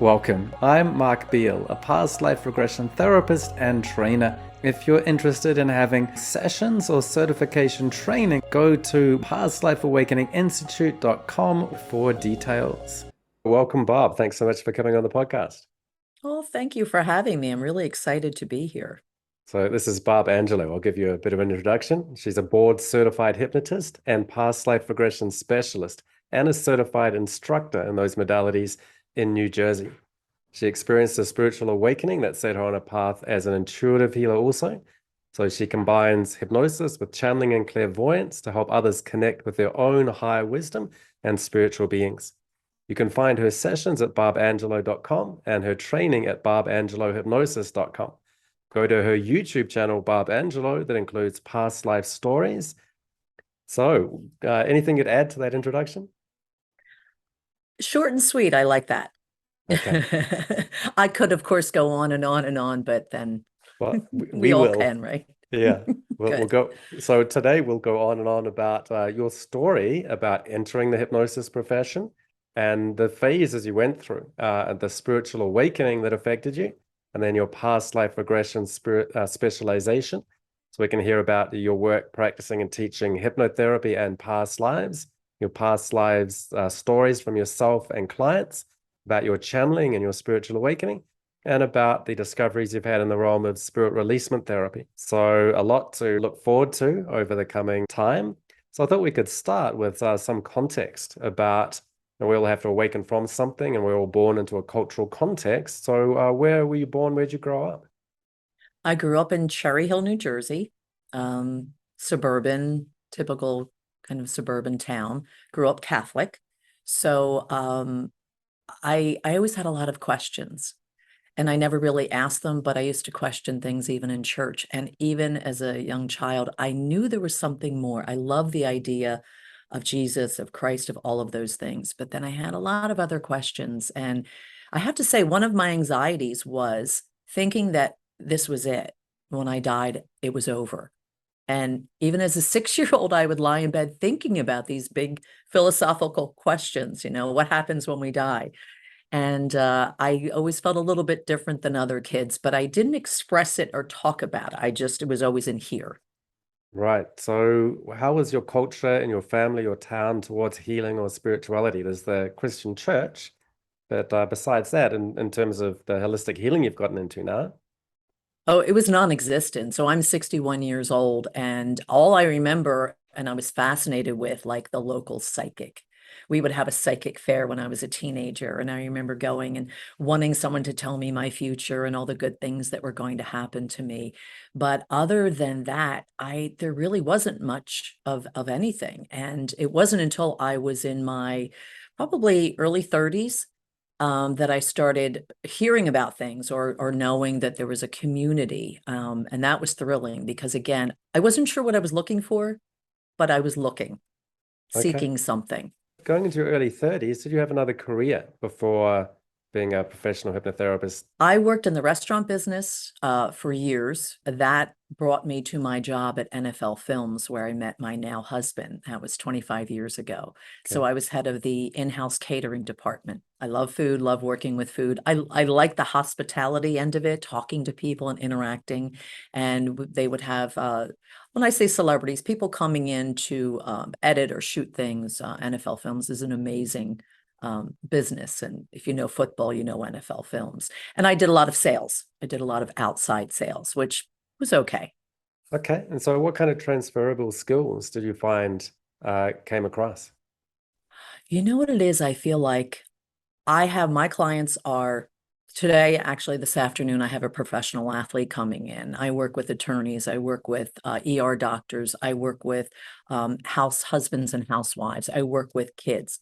Welcome. I'm Mark Beal, a past life regression therapist and trainer. If you're interested in having sessions or certification training, go to pastlifeawakeninginstitute.com for details. Welcome, Barb. Thanks so much for coming on the podcast. Oh, thank you for having me. I'm really excited to be here. So this is Barb Angelo. I'll give you a bit of an introduction. She's a board certified hypnotist and past life regression specialist and a certified instructor in those modalities in New Jersey. She experienced a spiritual awakening that set her on a path as an intuitive healer also. So she combines hypnosis with channeling and clairvoyance to help others connect with their own higher wisdom and spiritual beings. You can find her sessions at barbangelo.com and her training at barbangelohypnosis.com. Go to her YouTube channel, Barb Angelo, that includes past life stories. So anything you'd add to that introduction? Short and sweet. I like that. Okay. I could, of course, go on and on and on, but then Well, we all will. can, right? Yeah, we'll Good. go. So today we'll go on and on about your story about entering the hypnosis profession and the phases you went through, and the spiritual awakening that affected you, and then your past life regression specialization. So we can hear about your work practicing and teaching hypnotherapy and past lives, your past lives stories from yourself and clients, about your channeling and your spiritual awakening, and about the discoveries you've had in the realm of spirit releasement therapy. So a lot to look forward to over the coming time. So I thought we could start with some context about, we all have to awaken from something and we're all born into a cultural context. So where were you born? Where'd you grow up? I grew up in Cherry Hill, New Jersey, suburban, typical kind of suburban town. Grew up Catholic. So I always had a lot of questions. And I never really asked them, but I used to question things even in church. And even as a young child, I knew there was something more. I love the idea of Jesus, of Christ, of all of those things. But then I had a lot of other questions. And I have to say, one of my anxieties was thinking that this was it. When I died, it was over. And even as a 6-year-old, I would lie in bed thinking about these big philosophical questions, what happens when we die? And I always felt a little bit different than other kids, but I didn't express it or talk about it. It was always in here. Right. So how was your culture and your family, your town towards healing or spirituality? There's the Christian church, but besides that, in terms of the holistic healing you've gotten into now. Oh, it was non-existent. So I'm 61 years old, and all I remember, and I was fascinated with, like, the local psychic. We would have a psychic fair when I was a teenager, and I remember going and wanting someone to tell me my future and all the good things that were going to happen to me. But other than that, there really wasn't much of anything. And it wasn't until I was in my probably early 30s that I started hearing about things or knowing that there was a community. And that was thrilling because, again, I wasn't sure what I was looking for, but I was looking, Okay. seeking something. Going into your early 30s, did you have another career before being a professional hypnotherapist? I worked in the restaurant business for years. That brought me to my job at NFL Films, where I met my now husband. That was 25 years ago. So Okay. I was head of the in-house catering department. I love food, love working with food. I like the hospitality end of it, talking to people and interacting. And they would have, when I say celebrities, people coming in to edit or shoot things. NFL Films is an amazing business. And if you know football, you know NFL Films. And I did a lot of sales. I did a lot of outside sales, which was okay. Okay. And so what kind of transferable skills did you find came across? You know what it is? I feel like I have my clients are today, actually, this afternoon, I have a professional athlete coming in. I work with attorneys, I work with ER doctors, I work with house husbands and housewives, I work with kids.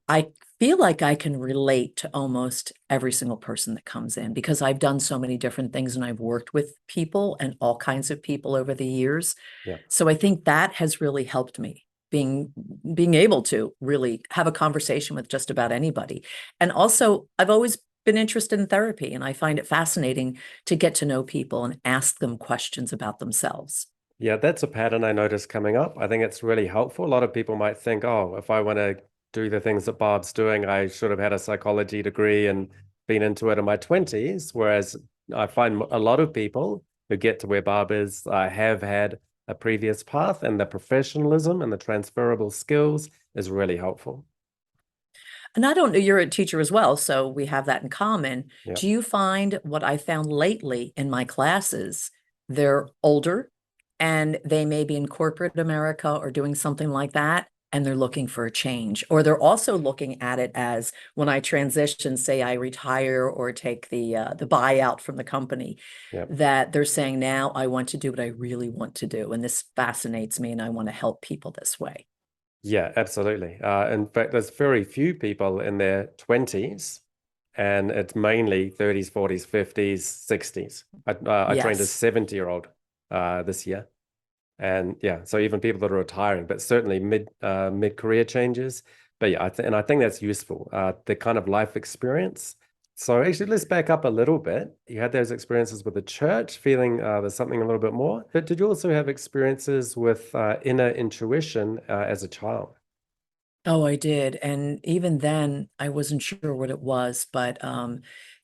I feel like I can relate to almost every single person that comes in because I've done so many different things and I've worked with people and all kinds of people over the years. Yeah. So I think that has really helped me being able to really have a conversation with just about anybody. And also, I've always been interested in therapy, and I find it fascinating to get to know people and ask them questions about themselves. Yeah, that's a pattern I noticed coming up. I think it's really helpful. A lot of people might think, oh, if I want to do the things that Barb's doing, I should have had a psychology degree and been into it in my 20s, whereas I find a lot of people who get to where Barb is have had a previous path, and the professionalism and the transferable skills is really helpful. And I don't know, you're a teacher as well, so we have that in common. Yeah. Do you find what I found lately in my classes, they're older and they may be in corporate America or doing something like that, and they're looking for a change, or they're also looking at it as when I transition, say I retire or take the buyout from the company, Yeah. that they're saying now I want to do what I really want to do, and this fascinates me, and I want to help people this way. Yeah, absolutely. In fact, there's very few people in their 20s, and it's mainly 30s, 40s, 50s, 60s. I trained a Yes. 70-year-old this year. And yeah, so even people that are retiring, but certainly mid-career changes. But yeah, I think that's useful, the kind of life experience. So actually, let's back up a little bit. You had those experiences with the church, feeling there's something a little bit more. But did you also have experiences with inner intuition as a child? Oh, I did. And even then, I wasn't sure what it was, but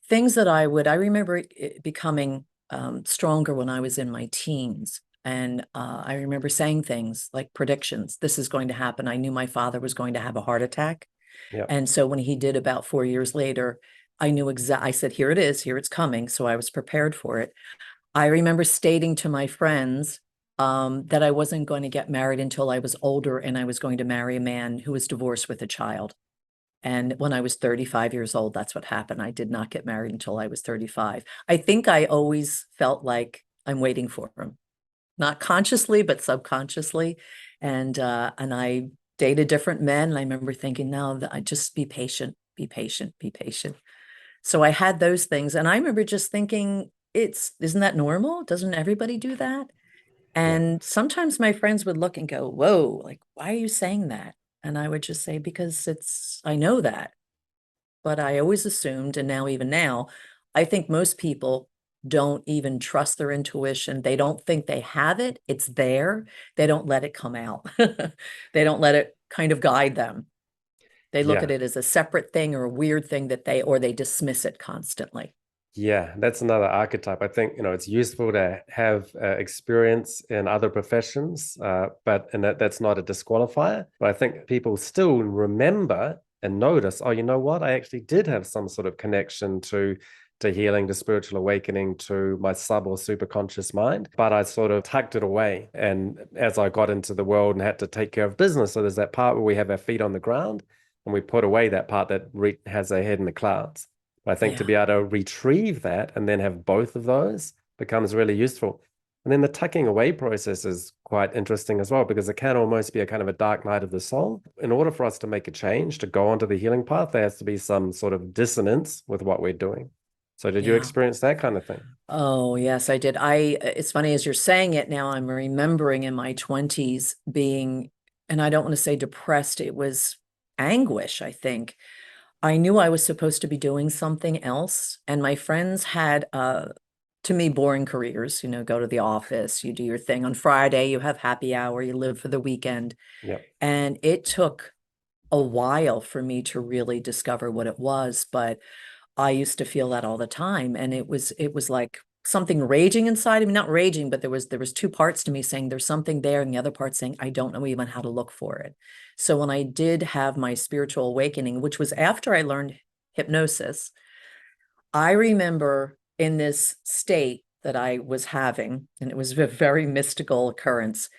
things that I remember it becoming stronger when I was in my teens. And I remember saying things like predictions. This is going to happen. I knew my father was going to have a heart attack. Yeah. And so when he did about 4 years later, I knew exactly, I said, here it is, here it's coming. So I was prepared for it. I remember stating to my friends that I wasn't going to get married until I was older, and I was going to marry a man who was divorced with a child. And when I was 35 years old, that's what happened. I did not get married until I was 35. I think I always felt like I'm waiting for him, not consciously, but subconsciously. And I dated different men. And I remember thinking, no, I just be patient, be patient, be patient. So I had those things. And I remember just thinking, isn't that normal? Doesn't everybody do that? Yeah. And sometimes my friends would look and go, whoa, like, why are you saying that? And I would just say, because I know that. But I always assumed, and now, even now, I think most people don't even trust their intuition. They don't think they have it. It's there. They don't let it come out. They don't let it kind of guide them. They look at Yeah. it as a separate thing or a weird thing or they dismiss it constantly. Yeah, that's another archetype. I think, it's useful to have experience in other professions, and that's not a disqualifier. But I think people still remember and notice, oh, you know what? I actually did have some sort of connection to healing, to spiritual awakening, to my sub or superconscious mind, but I sort of tucked it away. And as I got into the world and had to take care of business, so there's that part where we have our feet on the ground and we put away that part that has our head in the clouds. I think to Yeah. be able to retrieve that and then have both of those becomes really useful. And then the tucking away process is quite interesting as well, because it can almost be a kind of a dark night of the soul. In order for us to make a change, to go onto the healing path, there has to be some sort of dissonance with what we're doing. So did you Yeah. experience that kind of thing? Oh, yes, I did. It's funny as you're saying it now, I'm remembering in my 20s being, and I don't want to say depressed, it was anguish, I think. I knew I was supposed to be doing something else, and my friends had, to me, boring careers. Go to the office, you do your thing. On Friday, you have happy hour, you live for the weekend. Yeah. And it took a while for me to really discover what it was, but I used to feel that all the time. And it was like something raging inside of me, not raging, but there was two parts to me saying there's something there, and the other part saying, I don't know even how to look for it. So when I did have my spiritual awakening, which was after I learned hypnosis, I remember in this state that I was having, and it was a very mystical occurrence.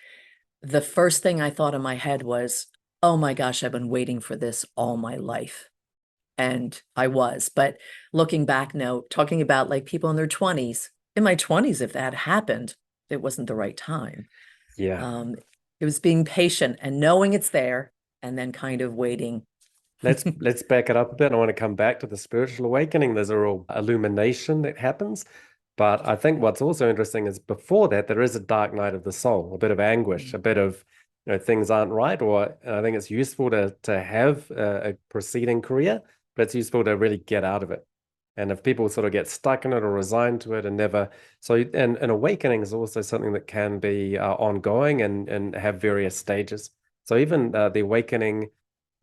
The first thing I thought in my head was, oh my gosh, I've been waiting for this all my life. And I was, but looking back now, talking about like people in their 20s, in my 20s, if that happened, it wasn't the right time. Yeah. Um, it was being patient and knowing it's there and then kind of waiting. Let's back it up a bit. I want to come back to the spiritual awakening. There's a real illumination that happens. But I think what's also interesting is before that, there is a dark night of the soul, a bit of anguish, a bit of, things aren't right. And I think it's useful to have a preceding career, but it's useful to really get out of it. And if people sort of get stuck in it or resigned to it and never, and awakening is also something that can be ongoing and have various stages. So even the awakening,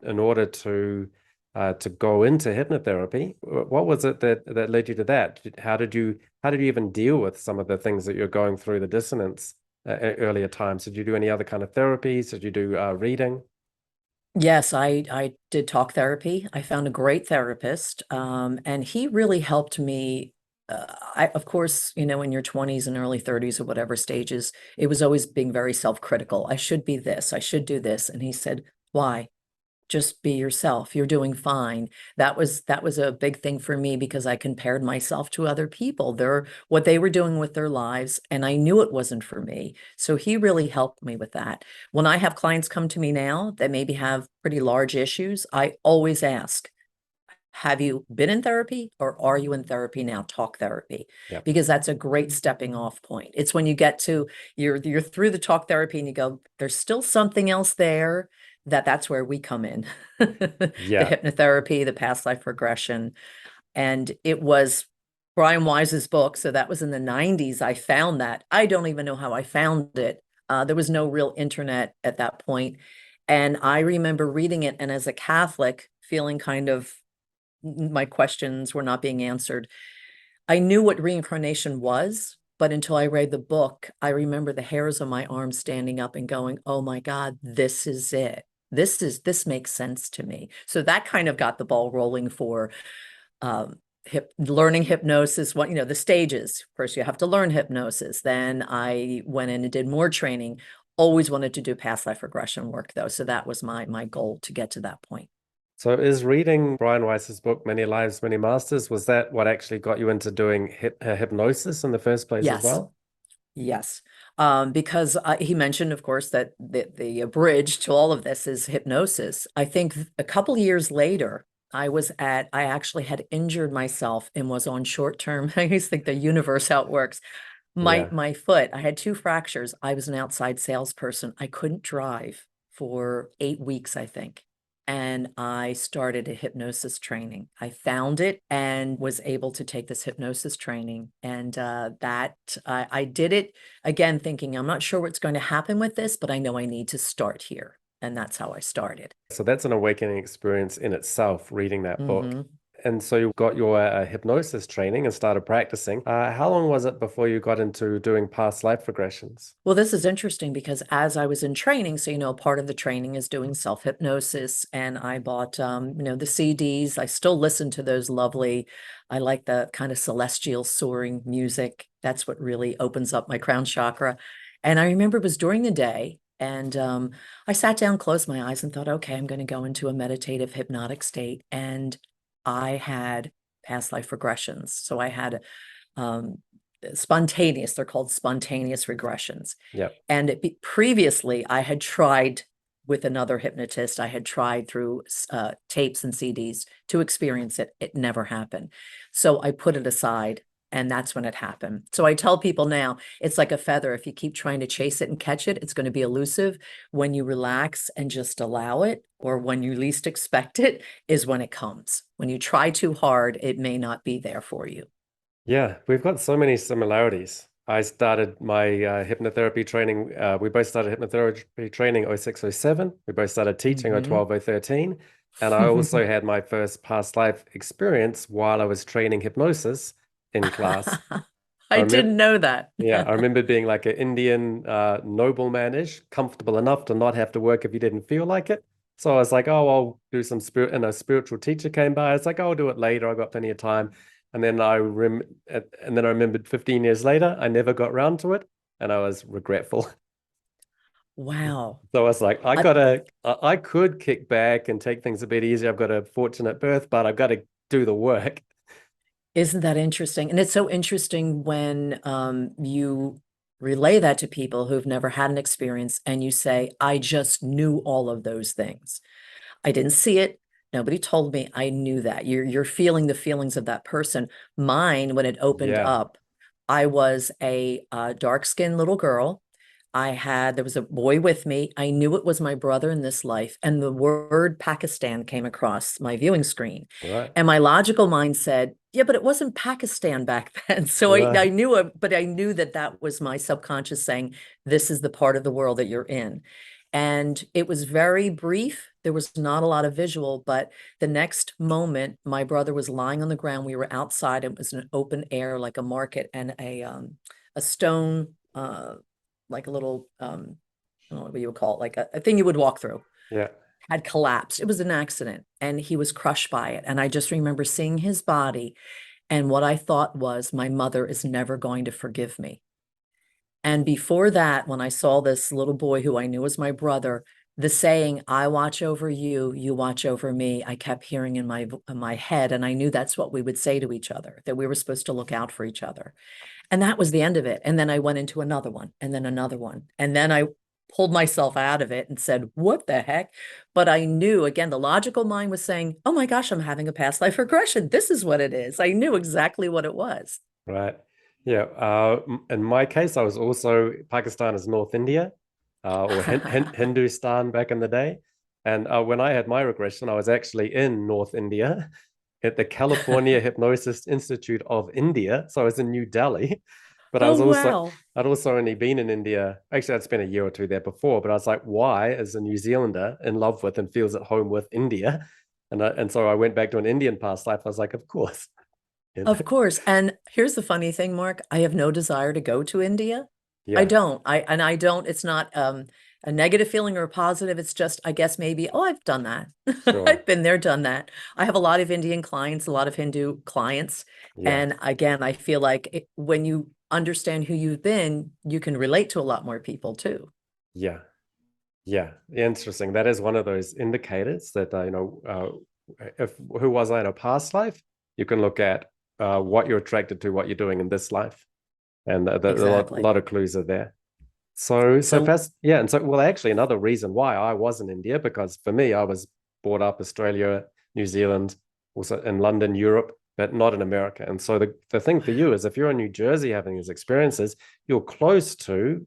in order to to go into hypnotherapy. What was it that led you to that? How did you even deal with some of the things that you're going through, the dissonance at earlier times? Did you do any other kind of therapies? Did you do reading? Yes, I did talk therapy. I found a great therapist, and he really helped me. Of course, in your 20s and early 30s or whatever stages, it was always being very self-critical. I should be this, I should do this. And he said, why? Just be yourself. You're doing fine. That was a big thing for me because I compared myself to other people. What they were doing with their lives, and I knew it wasn't for me. So he really helped me with that. When I have clients come to me now that maybe have pretty large issues, I always ask, have you been in therapy or are you in therapy now? Talk therapy, Yeah. because that's a great stepping off point. It's when you get to you're through the talk therapy and you go, there's still something else there, that's where we come in. The Yeah. hypnotherapy, the past life regression. And it was Brian Weiss's book. So that was in the 90s. I found that. I don't even know how I found it. There was no real internet at that point. And I remember reading it, and as a Catholic, feeling kind of my questions were not being answered. I knew what reincarnation was, but until I read the book, I remember the hairs on my arm standing up and going, oh my God, this is it. This makes sense to me. So that kind of got the ball rolling for learning hypnosis. What, the stages. First, you have to learn hypnosis. Then I went in and did more training. Always wanted to do past life regression work, though. So that was my goal, to get to that point. So is reading Brian Weiss's book, Many Lives, Many Masters, was that what actually got you into doing hypnosis in the first place as Yes. well? Yes, because he mentioned, of course, that the bridge to all of this is hypnosis. I think a couple of years later, I actually had injured myself and was on short-term. I used to think the universe how it works. Yeah. My foot, I had two fractures. I was an outside salesperson. I couldn't drive for 8 weeks, I think. And I started a hypnosis training. I found it and was able to take this hypnosis training. And I did it again, thinking, I'm not sure what's going to happen with this, but I know I need to start here. And that's how I started. So that's an awakening experience in itself, reading that book. Hmm. And so you got your hypnosis training and started practicing. How long was it before you got into doing past life regressions? Well, this is interesting because as I was in training, so, part of the training is doing self-hypnosis, and I bought, the CDs. I still listen to those lovely, I like the kind of celestial soaring music. That's what really opens up my crown chakra. And I remember it was during the day, and I sat down, closed my eyes, and thought, okay, I'm going to go into a meditative hypnotic state. And I had past life regressions. So I had um, spontaneous, they're called spontaneous regressions. Yep. And previously, I had tried with another hypnotist, I had tried through tapes and CDs to experience it. It never happened. So I put it aside, and that's when it happened. So I tell people now, it's like a feather. If you keep trying to chase it and catch it, it's going to be elusive. When you relax and just allow it, or when you least expect it, is when it comes. When you try too hard, it may not be there for you. Yeah, we've got so many similarities. I started my hypnotherapy training. We both started hypnotherapy training 0607. We both started teaching Mhm. 012 013. And I also had my first past life experience while I was training hypnosis in class. I I remember, didn't know that. yeah, I remember being like an Indian nobleman-ish, comfortable enough to not have to work if you didn't feel like it. So I was like, oh, I'll do some spirit. And a spiritual teacher came by. I was like, oh, I'll do it later. I got plenty of time. And then I remembered 15 years later, I never got round to it, and I was regretful. Wow. So I was like, I, I could kick back and take things a bit easier. I've got a fortunate birth, but I've got to do the work. isn't that interesting? And it's so interesting when you relay that to people who've never had an experience and you say, I just knew all of those things. I didn't see it. Nobody told me. I knew that. You're feeling the feelings of that person. Mine, when it opened Yeah, up, I was a dark-skinned little girl. There was a boy with me. I knew it was my brother in this life. And the word Pakistan came across my viewing screen. right, And my logical mind said, yeah, but it wasn't Pakistan back then. So I right. knew it, but I knew that was my subconscious saying, this is the part of the world that you're in. And it was very brief. There was not a lot of visual, but the next moment, my brother was lying on the ground. We were outside. It was an open air, like a market, and a stone, like a little, I don't know what you would call it, like a thing you would walk through, Yeah. had collapsed. It was an accident, and he was crushed by it. And I just remember seeing his body, and what I thought was, my mother is never going to forgive me. And before that, when I saw this little boy who I knew was my brother, the saying, I watch over you, you watch over me, I kept hearing in my head. And I knew that's what we would say to each other, that we were supposed to look out for each other. And that was the end of it. And then I went into another one, and then another one. And then I pulled myself out of it and said, what the heck? But I knew, again, the logical mind was saying, oh my gosh, I'm having a past life regression. This is what it is. I knew exactly what it was. Right. Yeah. In my case, I was also Pakistan is North India, or Hindustan back in the day. And when I had my regression, I was actually in North India at the California Hypnosis Institute of India. So I was in New Delhi, but Oh, wow. I'd also only been in India. Actually, I'd spent a year or two there before, but I was like, why is a New Zealander in love with and feels at home with India? And so I went back to an Indian past life. I was like, of course. You know? Of course. And here's the funny thing, Mark, I have no desire to go to India. I Yeah, don't. I don't, it's not a negative feeling or a positive. It's just, I guess maybe, oh, I've done that. sure. I've been there, done that. I have a lot of Indian clients, a lot of Hindu clients. Yeah. And again, I feel like when you understand who you've been, you can relate to a lot more people too. Yeah. Yeah. Interesting. That is one of those indicators that, if who was I in a past life, you can look at what you're attracted to, what you're doing in this life. And a Exactly. lot of clues are there. So So, fast. Yeah. And so, well, actually, another reason why I was in India, because for me, I was brought up Australia, New Zealand, also in London, Europe, but not in America. And so the thing for you is if you're in New Jersey having these experiences, you're close to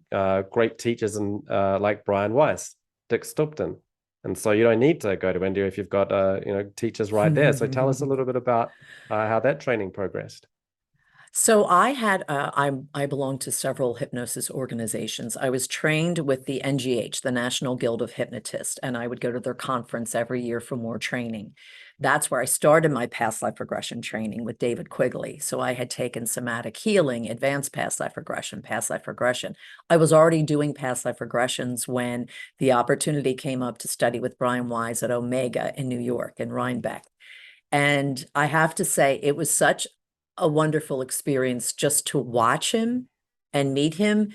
great teachers and like Brian Weiss, Dick Stupton. And so you don't need to go to India if you've got teachers right there. So tell us a little bit about how that training progressed. So I belong to several hypnosis organizations. I was trained with the NGH, the National Guild of Hypnotists, and I would go to their conference every year for more training. That's where I started my past life regression training with David Quigley. So I had taken somatic healing, advanced past life regression, past life regression. I was already doing past life regressions when the opportunity came up to study with Brian Weiss at Omega in New York, in Rhinebeck. And I have to say, it was such a wonderful experience just to watch him and meet him.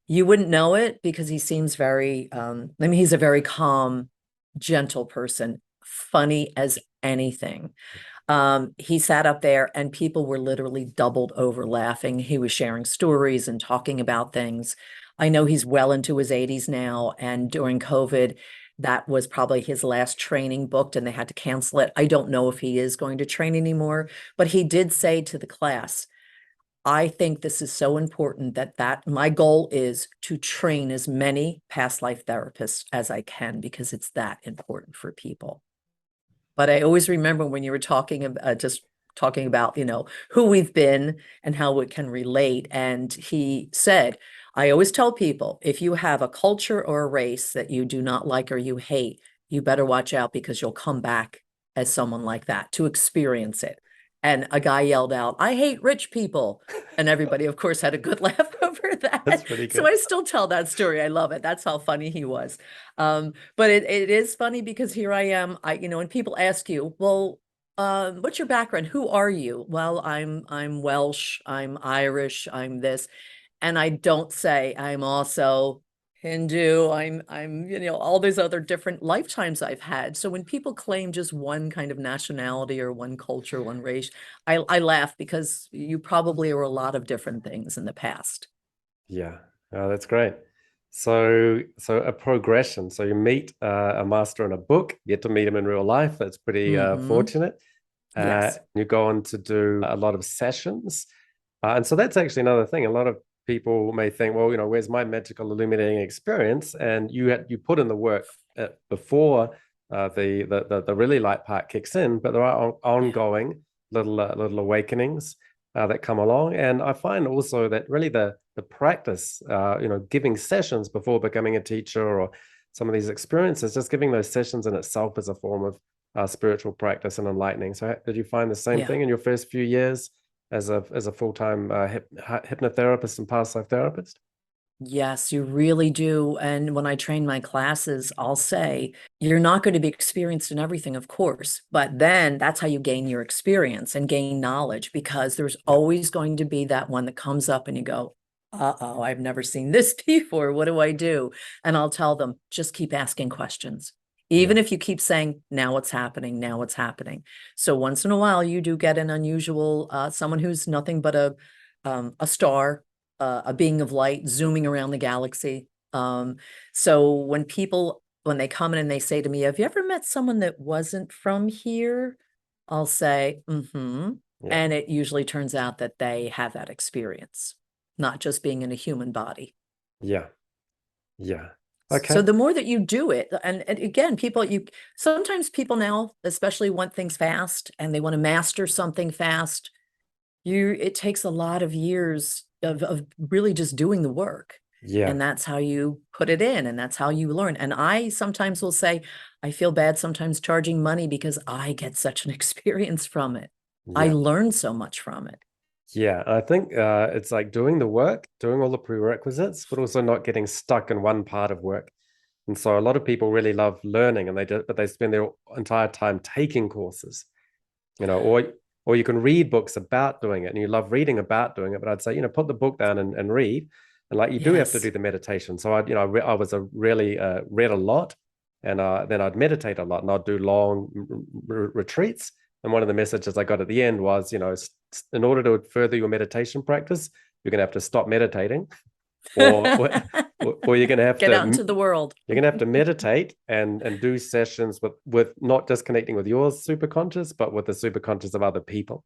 You wouldn't know it because he seems very, he's a very calm, gentle person, funny as anything. He sat up there and people were literally doubled over laughing. He was sharing stories and talking about things. I know he's well into his 80s now, and during COVID, that was probably his last training booked and they had to cancel it. I don't know if he is going to train anymore, but he did say to the class, I think this is so important that my goal is to train as many past life therapists as I can because it's that important for people. But I always remember when you were talking about just talking about, who we've been and how we can relate. And he said, I always tell people, if you have a culture or a race that you do not like or you hate, you better watch out because you'll come back as someone like that to experience it. And a guy yelled out, I hate rich people. And everybody, of course, had a good laugh over That's that. pretty So good. I still tell that story. I love it. That's how funny he was. But it is funny because here I am, when people ask you, well, what's your background? Who are you? Well, I'm Welsh, I'm Irish, I'm this. And I don't say I'm also Hindu, I'm all these other different lifetimes I've had. So when people claim just one kind of nationality or one culture, one race, I laugh because you probably are a lot of different things in the past. Yeah, that's great. So a progression. So you meet a master in a book, you get to meet him in real life. That's pretty Hmm. fortunate. Yes. You go on to do a lot of sessions. And so that's actually another thing. A lot of people may think, well, where's my magical illuminating experience? And you put in the work before the really light part kicks in, but there are Yeah. ongoing little awakenings that come along. And I find also that really the practice, giving sessions before becoming a teacher or some of these experiences, just giving those sessions in itself is a form of spiritual practice and enlightening. So did you find the same thing in your first few years as a full-time hypnotherapist and past life therapist? Yes, you really do. And when I train my classes, I'll say, you're not going to be experienced in everything, of course, but then that's how you gain your experience and gain knowledge, because there's always going to be that one that comes up and you go, uh-oh, I've never seen this before. What do I do? And I'll tell them, just keep asking questions. Even if you keep saying, now what's happening? Now what's happening? So once in a while, you do get an unusual, someone who's nothing but a star, a being of light zooming around the galaxy. So when they come in and they say to me, have you ever met someone that wasn't from here? I'll say, mm-hmm. And it usually turns out that they have that experience, not just being in a human body. Yeah. Okay. So the more that you do it, and again, sometimes people now especially want things fast and they want to master something fast. It takes a lot of years of really just doing the work. And that's how you put it in, and that's how you learn. And I sometimes will say, I feel bad sometimes charging money because I get such an experience from it. I learn so much from it. Yeah, I think it's like doing the work, doing all the prerequisites, but also not getting stuck in one part of work. And so a lot of people really love learning, and but they spend their entire time taking courses, or you can read books about doing it, and you love reading about doing it. But I'd say, put the book down and read, and like you do have to do the meditation. So I was really read a lot, and then I'd meditate a lot, and I'd do long retreats. And one of the messages I got at the end was, in order to further your meditation practice, you're going to have to stop meditating, or you're going to have get out into the world. You're going to have to meditate and do sessions with not just connecting with your superconscious, but with the superconscious of other people.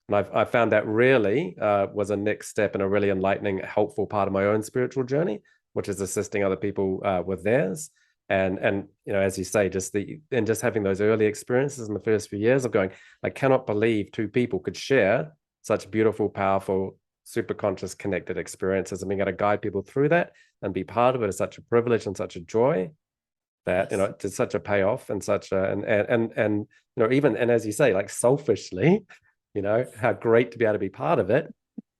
And I found that really was a next step and a really enlightening, helpful part of my own spiritual journey, which is assisting other people with theirs. And as you say, just having those early experiences in the first few years of going, I cannot believe two people could share such beautiful, powerful, super conscious, connected experiences, and being able to guide people through that and be part of it is such a privilege and such a joy that it's such a payoff and such a and even, and as you say, like selfishly, how great to be able to be part of it.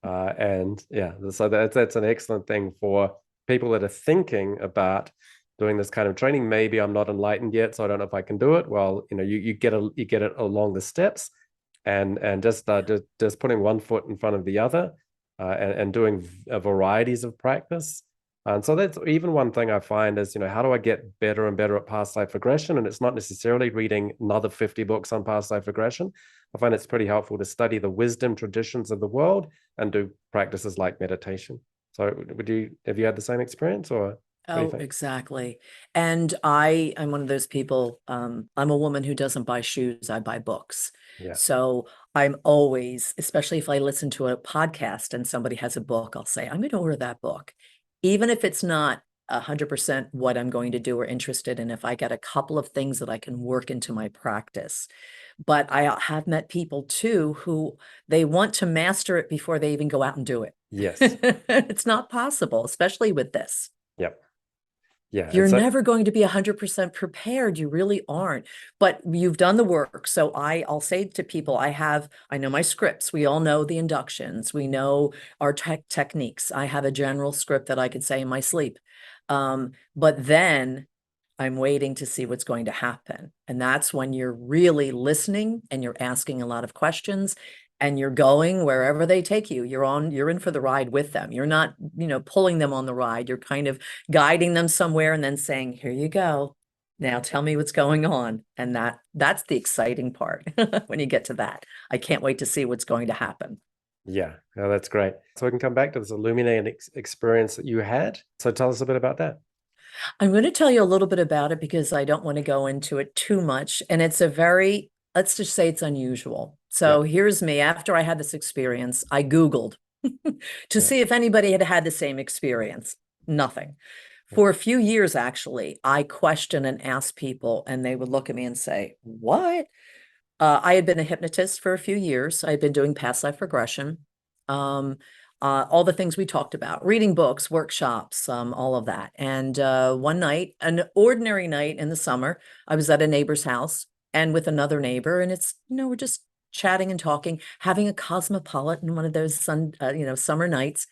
So that's an excellent thing for people that are thinking about doing this kind of training. Maybe I'm not enlightened yet, so I don't know if I can do it. Well, you get it along the steps, and just putting one foot in front of the other, and doing varieties of practice. And so that's even one thing I find is, how do I get better and better at past life regression? And it's not necessarily reading another 50 books on past life regression. I find it's pretty helpful to study the wisdom traditions of the world and do practices like meditation. So have you had the same experience, or? Oh, exactly. And I'm one of those people, I'm a woman who doesn't buy shoes, I buy books. So I'm always, especially if I listen to a podcast and somebody has a book, I'll say, I'm going to order that book. Even if it's not 100% what I'm going to do or interested in, if I get a couple of things that I can work into my practice. But I have met people too who they want to master it before they even go out and do it. Yes. It's not possible, especially with this. Yep. Yeah. You're never going to be 100% prepared. You really aren't, but you've done the work. So I'll say to people, I know my scripts. We all know the inductions. We know our techniques. I have a general script that I could say in my sleep. But then I'm waiting to see what's going to happen. And that's when you're really listening and you're asking a lot of questions. And you're going wherever they take you. You're in for the ride with them. You're not, pulling them on the ride. You're kind of guiding them somewhere and then saying, here you go. Now tell me what's going on. And that's the exciting part when you get to that. I can't wait to see what's going to happen. Yeah, no, that's great. So we can come back to this illuminating experience that you had. So tell us a bit about that. I'm going to tell you a little bit about it because I don't want to go into it too much. And it's let's just say it's unusual. So here's me. After I had this experience, I Googled to see if anybody had the same experience. Nothing. For a few years, actually, I questioned and asked people, and they would look at me and say, what? I had been a hypnotist for a few years. I had been doing past life regression. all the things we talked about, reading books, workshops, all of that. And one night, an ordinary night in the summer, I was at a neighbor's house and with another neighbor, and it's, we're just chatting and talking, having a cosmopolitan, one of those summer nights.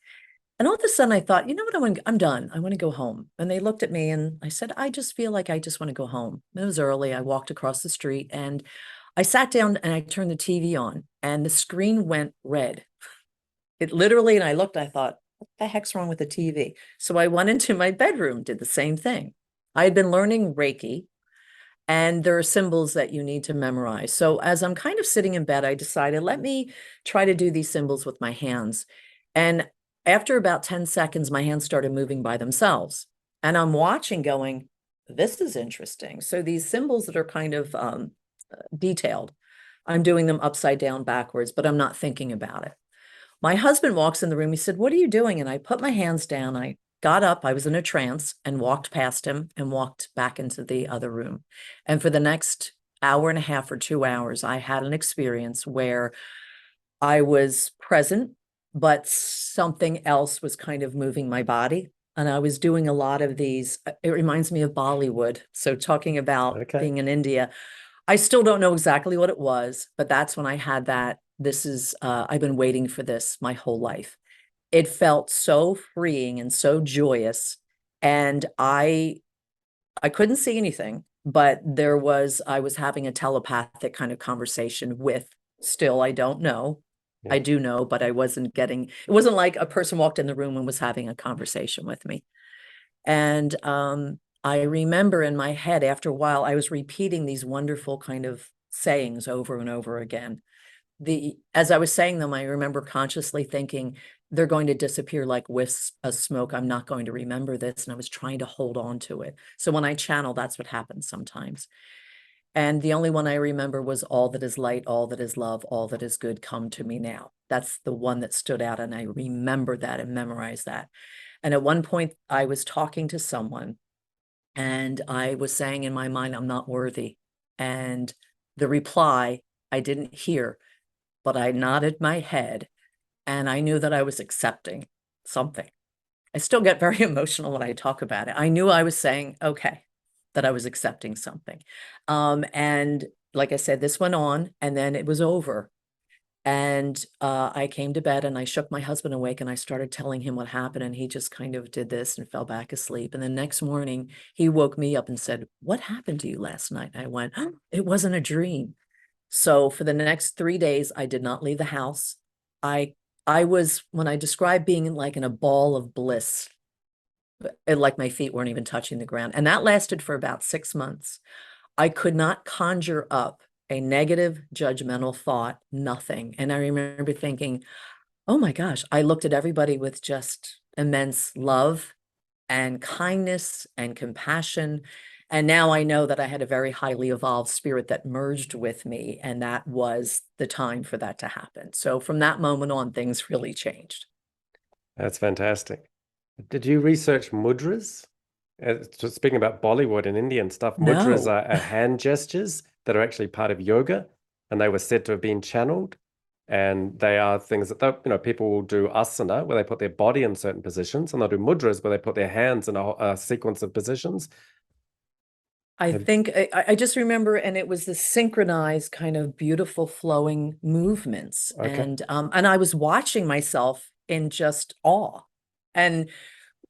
And all of a sudden I thought, you know what, I'm done. I want to go home. And they looked at me and I said, I just feel like I just want to go home. It was early. I walked across the street and I sat down and I turned the TV on and the screen went red. It literally, and I looked, I thought, what the heck's wrong with the TV? So I went into my bedroom, did the same thing. I had been learning Reiki, and there are symbols that you need to memorize. So as I'm kind of sitting in bed, I decided, let me try to do these symbols with my hands. And after about 10 seconds, my hands started moving by themselves. And I'm watching going, this is interesting. So these symbols that are kind of detailed, I'm doing them upside down, backwards, but I'm not thinking about it. My husband walks in the room. He said, what are you doing? And I put my hands down. I got up. I was in a trance and walked past him and walked back into the other room. And for the next hour and a half or 2 hours, I had an experience where I was present, but something else was kind of moving my body. And I was doing a lot of these. It reminds me of Bollywood. So talking about being in India, I still don't know exactly what it was, but that's when I had that. I've been waiting for this my whole life. It felt so freeing and so joyous. And I couldn't see anything, but I was having a telepathic kind of conversation with, still, I don't know. Yeah. I do know, but it wasn't like a person walked in the room and was having a conversation with me. And I remember in my head, after a while, I was repeating these wonderful kind of sayings over and over again. As I was saying them, I remember consciously thinking, they're going to disappear like wisps of smoke. I'm not going to remember this. And I was trying to hold on to it. So when I channel, that's what happens sometimes. And the only one I remember was all that is light, all that is love, all that is good, come to me now. That's the one that stood out. And I remembered that and memorized that. And at one point I was talking to someone and I was saying in my mind, I'm not worthy. And the reply I didn't hear, but I nodded my head and I knew that I was accepting something. I still get very emotional when I talk about it. I knew I was saying, okay, that I was accepting something. And like I said, this went on and then it was over. And I came to bed and I shook my husband awake and I started telling him what happened. And he just kind of did this and fell back asleep. And the next morning he woke me up and said, what happened to you last night? And I went, oh, it wasn't a dream. So for the next 3 days, I did not leave the house. I was, when I describe being like in a ball of bliss, like my feet weren't even touching the ground. And that lasted for about 6 months. I could not conjure up a negative judgmental thought, nothing. And I remember thinking, oh my gosh, I looked at everybody with just immense love and kindness and compassion. And now I know that I had a very highly evolved spirit that merged with me. And that was the time for that to happen. So from that moment on, things really changed. That's fantastic. Did you research mudras? Speaking about Bollywood and Indian stuff, mudras No. are hand gestures that are actually part of yoga, and they were said to have been channeled. And they are things that people will do asana where they put their body in certain positions, and they'll do mudras where they put their hands in a sequence of positions. I think I just remember, and it was the synchronized kind of beautiful flowing movements. Okay. And I was watching myself in just awe. And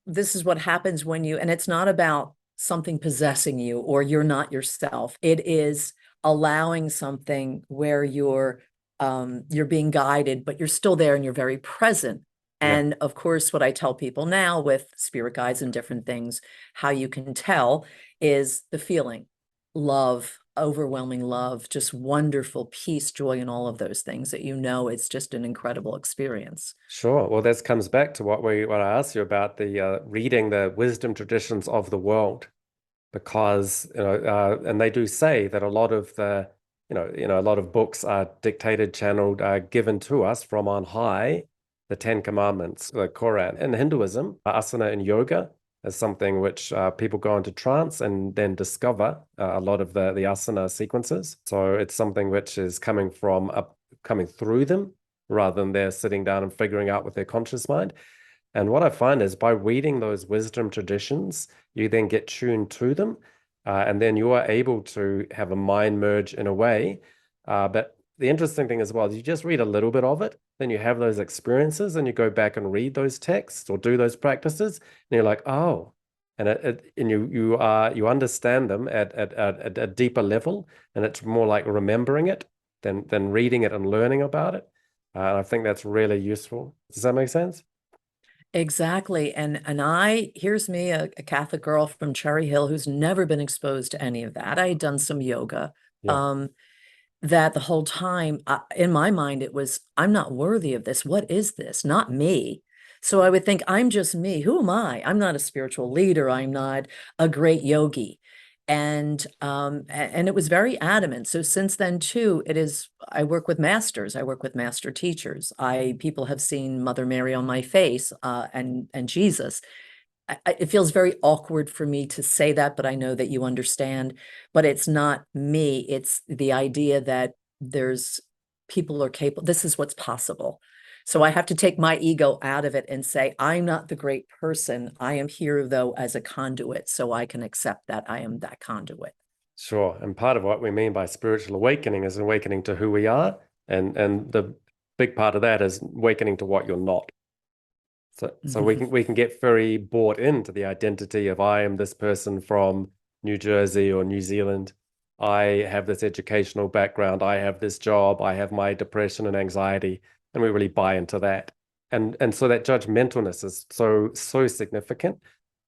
this is what happens when and it's not about something possessing you or you're not yourself. It is allowing something where you're being guided, but you're still there and you're very present. And of course, what I tell people now with spirit guides and different things, how you can tell is the feeling, love, overwhelming love, just wonderful peace, joy, and all of those things that it's just an incredible experience. Sure. Well, this comes back to what I asked you about, the reading the wisdom traditions of the world, because and they do say that a lot of the a lot of books are dictated, channeled, given to us from on high. The Ten Commandments, the Quran. In Hinduism, asana and yoga is something which people go into trance and then discover a lot of the asana sequences. So it's something which is coming through them. rather than they're sitting down and figuring out with their conscious mind. And what I find is by reading those wisdom traditions, you then get tuned to them, and then you are able to have a mind merge in a way. But the interesting thing as well is you just read a little bit of it, then you have those experiences, and you go back and read those texts or do those practices, and you're like, oh, and you understand them at a deeper level, and it's more like remembering it than reading it and learning about it. And I think that's really useful. Does that make sense? Exactly. And here's me, a Catholic girl from Cherry Hill who's never been exposed to any of that. I had done some yoga. Yeah. That the whole time, in my mind, it was, I'm not worthy of this. What is this? Not me. So I would think, I'm just me. Who am I? I'm not a spiritual leader. I'm not a great yogi. And it was very adamant. So since then too, I work with masters. I work with master teachers. People have seen Mother Mary on my face, and Jesus. It feels very awkward for me to say that, but I know that you understand. But it's not me. It's the idea that people are capable. This is what's possible. So I have to take my ego out of it and say, I'm not the great person. I am here, though, as a conduit, so I can accept that I am that conduit. Sure. And part of what we mean by spiritual awakening is awakening to who we are. And the big part of that is awakening to what you're not. So we can get very bought into the identity of I am this person from New Jersey or New Zealand. I have this educational background. I have this job. I have my depression and anxiety, and we really buy into that. And so that judgmentalness is so significant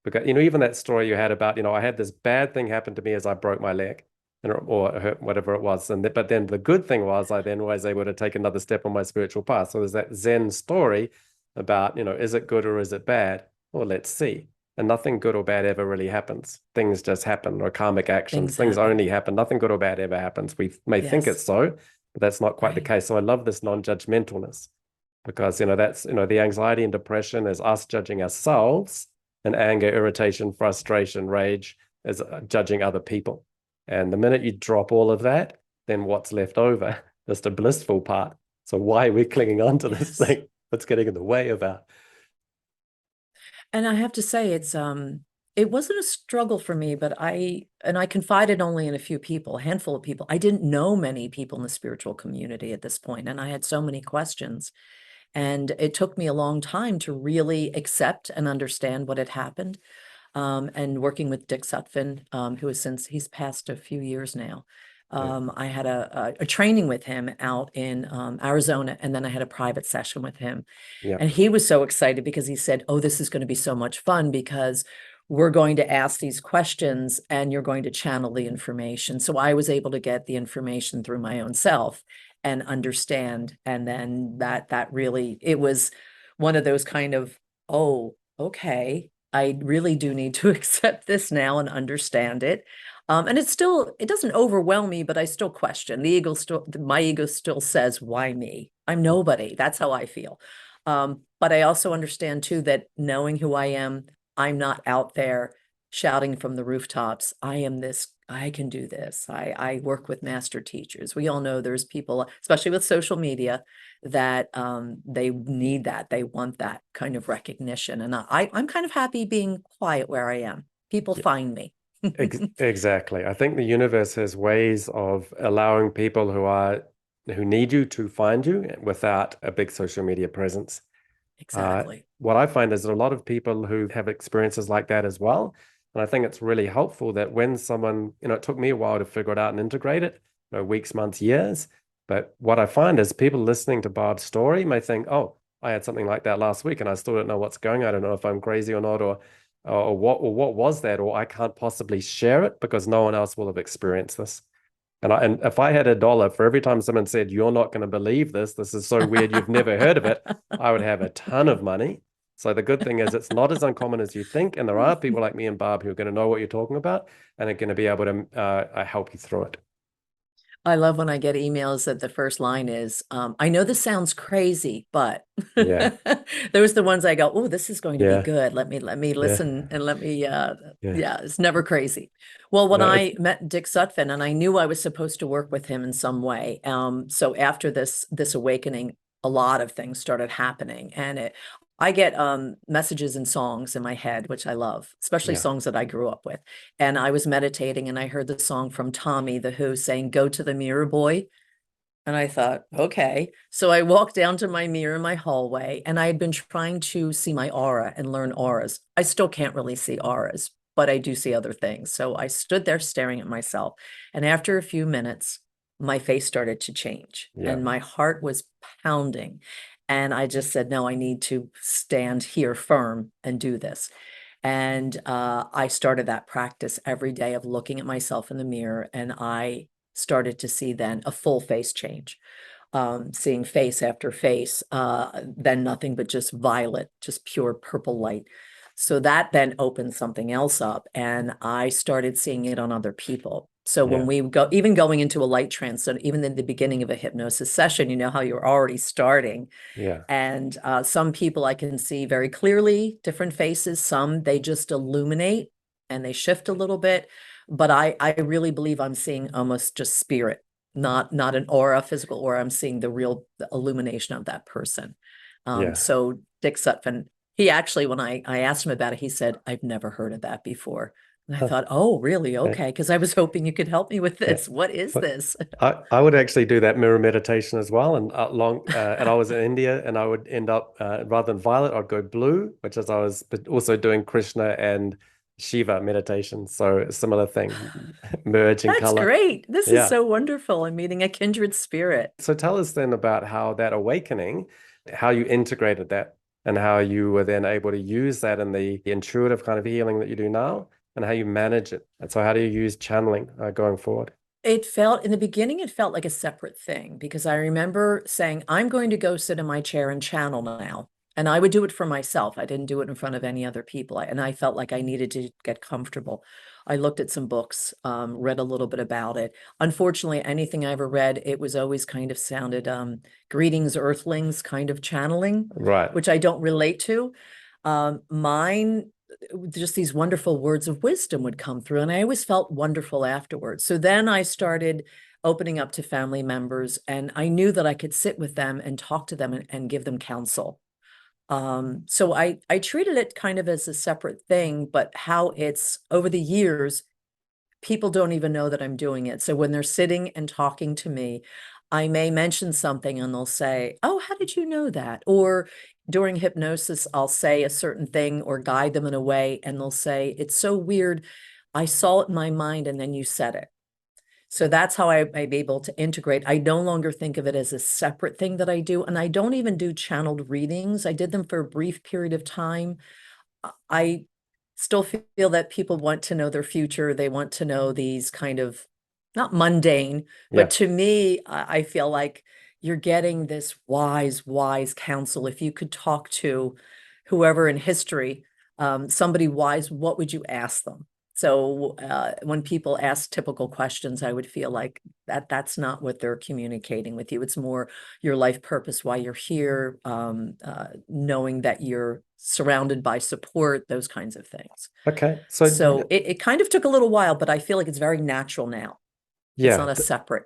because even that story you had about I had this bad thing happen to me as I broke my leg, or hurt, whatever it was, but then the good thing was I then was able to take another step on my spiritual path. So there's that Zen story about, is it good or is it bad? Well, let's see. And nothing good or bad ever really happens. Things just happen, or karmic actions. Things only happen. Nothing good or bad ever happens. We may think it's so, but that's not quite the case. So I love this non-judgmentalness because, that's, the anxiety and depression is us judging ourselves, and anger, irritation, frustration, rage is judging other people. And the minute you drop all of that, then what's left over is the blissful part. So why are we clinging on to this thing? What's getting in the way of our... And I have to say, it wasn't a struggle for me, but I confided only in a few people, a handful of people. I didn't know many people in the spiritual community at this point, and I had so many questions. And it took me a long time to really accept and understand what had happened. And working with Dick Sutphin, he's passed a few years now. I had a training with him out in Arizona, and then I had a private session with him. And he was so excited because he said, oh, this is going to be so much fun because we're going to ask these questions and you're going to channel the information. So I was able to get the information through my own self and understand. And then that really, it was one of those kind of, oh, okay, I really do need to accept this now and understand it. And it doesn't overwhelm me, but I still question. My ego still says, why me? I'm nobody. That's how I feel. But I also understand too, that knowing who I am, I'm not out there shouting from the rooftops. I am this, I can do this. I work with master teachers. We all know there's people, especially with social media, that they need that. They want that kind of recognition. And I'm kind of happy being quiet where I am. People find me. Exactly. I think the universe has ways of allowing people who need you to find you without a big social media presence. Exactly. What I find is that a lot of people who have experiences like that as well. And I think it's really helpful that when someone, it took me a while to figure it out and integrate it, weeks, months, years. But what I find is people listening to Barb's story may think, oh, I had something like that last week and I still don't know what's going on. I don't know if I'm crazy or not, or what was that? Or I can't possibly share it because no one else will have experienced this. And if I had $1 for every time someone said, you're not going to believe this is so weird, you've never heard of it, I would have a ton of money. So the good thing is it's not as uncommon as you think. And there are people like me and Barb who are going to know what you're talking about and are going to be able to help you through it. I love when I get emails that the first line is, I know this sounds crazy, but Yeah. those are the ones I go, oh, this is going to be good. Let me listen and let me, it's never crazy. Well, when I met Dick Sutphin and I knew I was supposed to work with him in some way. So after this awakening, a lot of things started happening. And I get messages and songs in my head, which I love, especially Yeah. songs that I grew up with. And I was meditating and I heard the song from Tommy, The Who, saying, "Go to the mirror, boy." And I thought, okay. So I walked down to my mirror in my hallway, and I had been trying to see my aura and learn auras. I still can't really see auras, but I do see other things. So I stood there staring at myself. And after a few minutes, my face started to change Yeah. and my heart was pounding. And I just said, no, I need to stand here firm and do this. And I started that practice every day of looking at myself in the mirror, and I started to see then a full face change, seeing face after face, then nothing but just violet, just pure purple light. So that then opened something else up, and I started seeing it on other people. So when we go, even going into a light trance, so even in the beginning of a hypnosis session, you know how you're already starting. Yeah. And some people I can see very clearly, different faces. Some they just illuminate and they shift a little bit. But I really believe I'm seeing almost just spirit, not an aura, physical aura. I'm seeing the illumination of that person. Yeah. So Dick Sutphin, he actually, when I asked him about it, he said, "I've never heard of that before." And I thought, oh, really? Okay. Because I was hoping you could help me with Yeah. this. What is But this? I would actually do that mirror meditation as well. And and I was in India, and I would end up rather than violet, I'd go blue, which is I was also doing Krishna and Shiva meditation. So a similar thing, merging That's color. great. This is Yeah. so wonderful. I'm meeting a kindred spirit. So tell us then about how that awakening, how you integrated that, and how you were then able to use that in the intuitive kind of healing that you do now, and how you manage it. And so how do you use channeling going forward? It felt, in the beginning, it felt like a separate thing, because I remember saying, I'm going to go sit in my chair and channel now. And I would do it for myself. I didn't do it in front of any other people. And I felt like I needed to get comfortable. I looked at some books, read a little bit about it. Unfortunately, anything I ever read, it was always kind of sounded greetings, earthlings, kind of channeling, Right. which I don't relate to. Mine, just these wonderful words of wisdom would come through, and I always felt wonderful afterwards. So then I started opening up to family members, and I knew that I could sit with them and talk to them and give them counsel. So I treated it kind of as a separate thing, but how it's over the years, people don't even know that I'm doing it. So when they're sitting and talking to me, I may mention something and they'll say, "Oh, how did you know that?" Or during hypnosis, I'll say a certain thing or guide them in a way, and they'll say, "It's so weird. I saw it in my mind and then you said it." So that's how I'm able to integrate. I no longer think of it as a separate thing that I do. And I don't even do channeled readings. I did them for a brief period of time. I still feel that people want to know their future. They want to know these kind of, not mundane, Yeah. but to me, I feel like you're getting this wise counsel. If you could talk to whoever in history, somebody wise, what would you ask them? So when people ask typical questions, I would feel like that's not what they're communicating with you. It's more your life purpose, why you're here, knowing that you're surrounded by support, those kinds of things. Okay. So it kind of took a little while, but I feel like it's very natural now. It's Yeah. not a separate.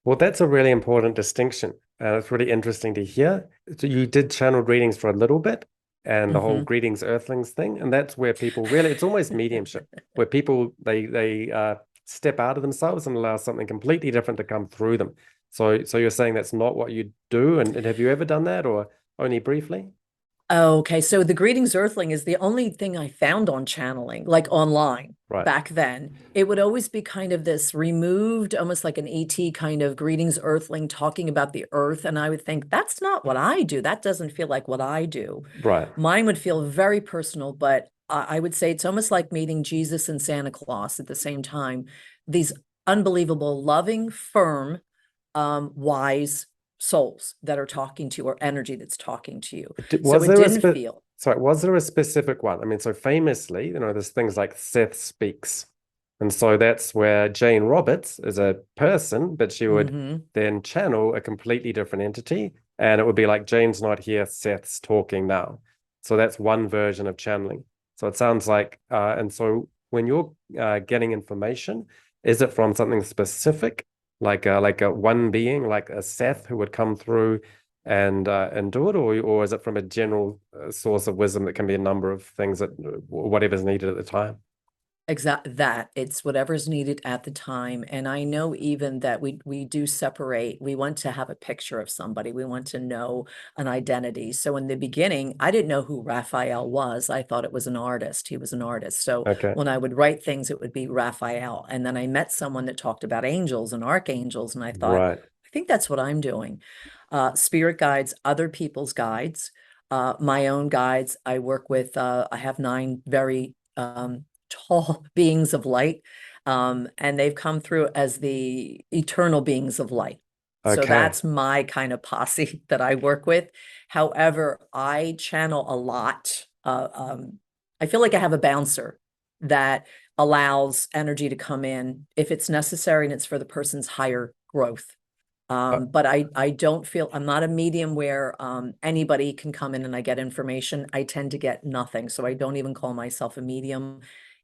Well, that's a really important distinction. It's really interesting to hear. So you did channeled readings for a little bit, and the whole greetings earthlings thing, and that's where people really, it's almost mediumship, where people they step out of themselves and allow something completely different to come through them. So you're saying that's not what you do, and have you ever done that, or only briefly? Okay, so the Greetings Earthling is the only thing I found on channeling, like online Right. back then. It would always be kind of this removed, almost like an ET kind of Greetings Earthling talking about the earth. And I would think, that's not what I do. That doesn't feel like what I do. Right. Mine would feel very personal, but I would say it's almost like meeting Jesus and Santa Claus at the same time. These unbelievable, loving, firm, wise souls that are talking to you, or energy that's talking to you. So it didn't feel. Sorry, was there a specific one? I mean, so famously, there's things like Seth Speaks. And so that's where Jane Roberts is a person, but she would then channel a completely different entity. And it would be like, Jane's not here, Seth's talking now. So that's one version of channeling. So it sounds like, and so when you're getting information, is it from something specific, like a one being, like a Seth who would come through and do it, or is it from a general source of wisdom that can be a number of things that whatever's needed at the time? That it's whatever's needed at the time. And I know even that we do separate. We want to have a picture of somebody. We want to know an identity. So in the beginning, I didn't know who Raphael was. I thought it was an artist. He was an artist. So Okay, when I would write things, it would be Raphael. And then I met someone that talked about angels and archangels, and I thought, right. I think that's what I'm doing. Spirit guides, other people's guides, my own guides. I work with. I have 9 very tall beings of light, and they've come through as the eternal beings of light. So Okay. that's my kind of posse that I work with. However, I channel a lot. I feel like I have a bouncer that allows energy to come in if it's necessary and it's for the person's higher growth. Uh, But I don't feel, I'm not a medium where anybody can come in and I get information. I tend to get nothing. So I don't even call myself a medium.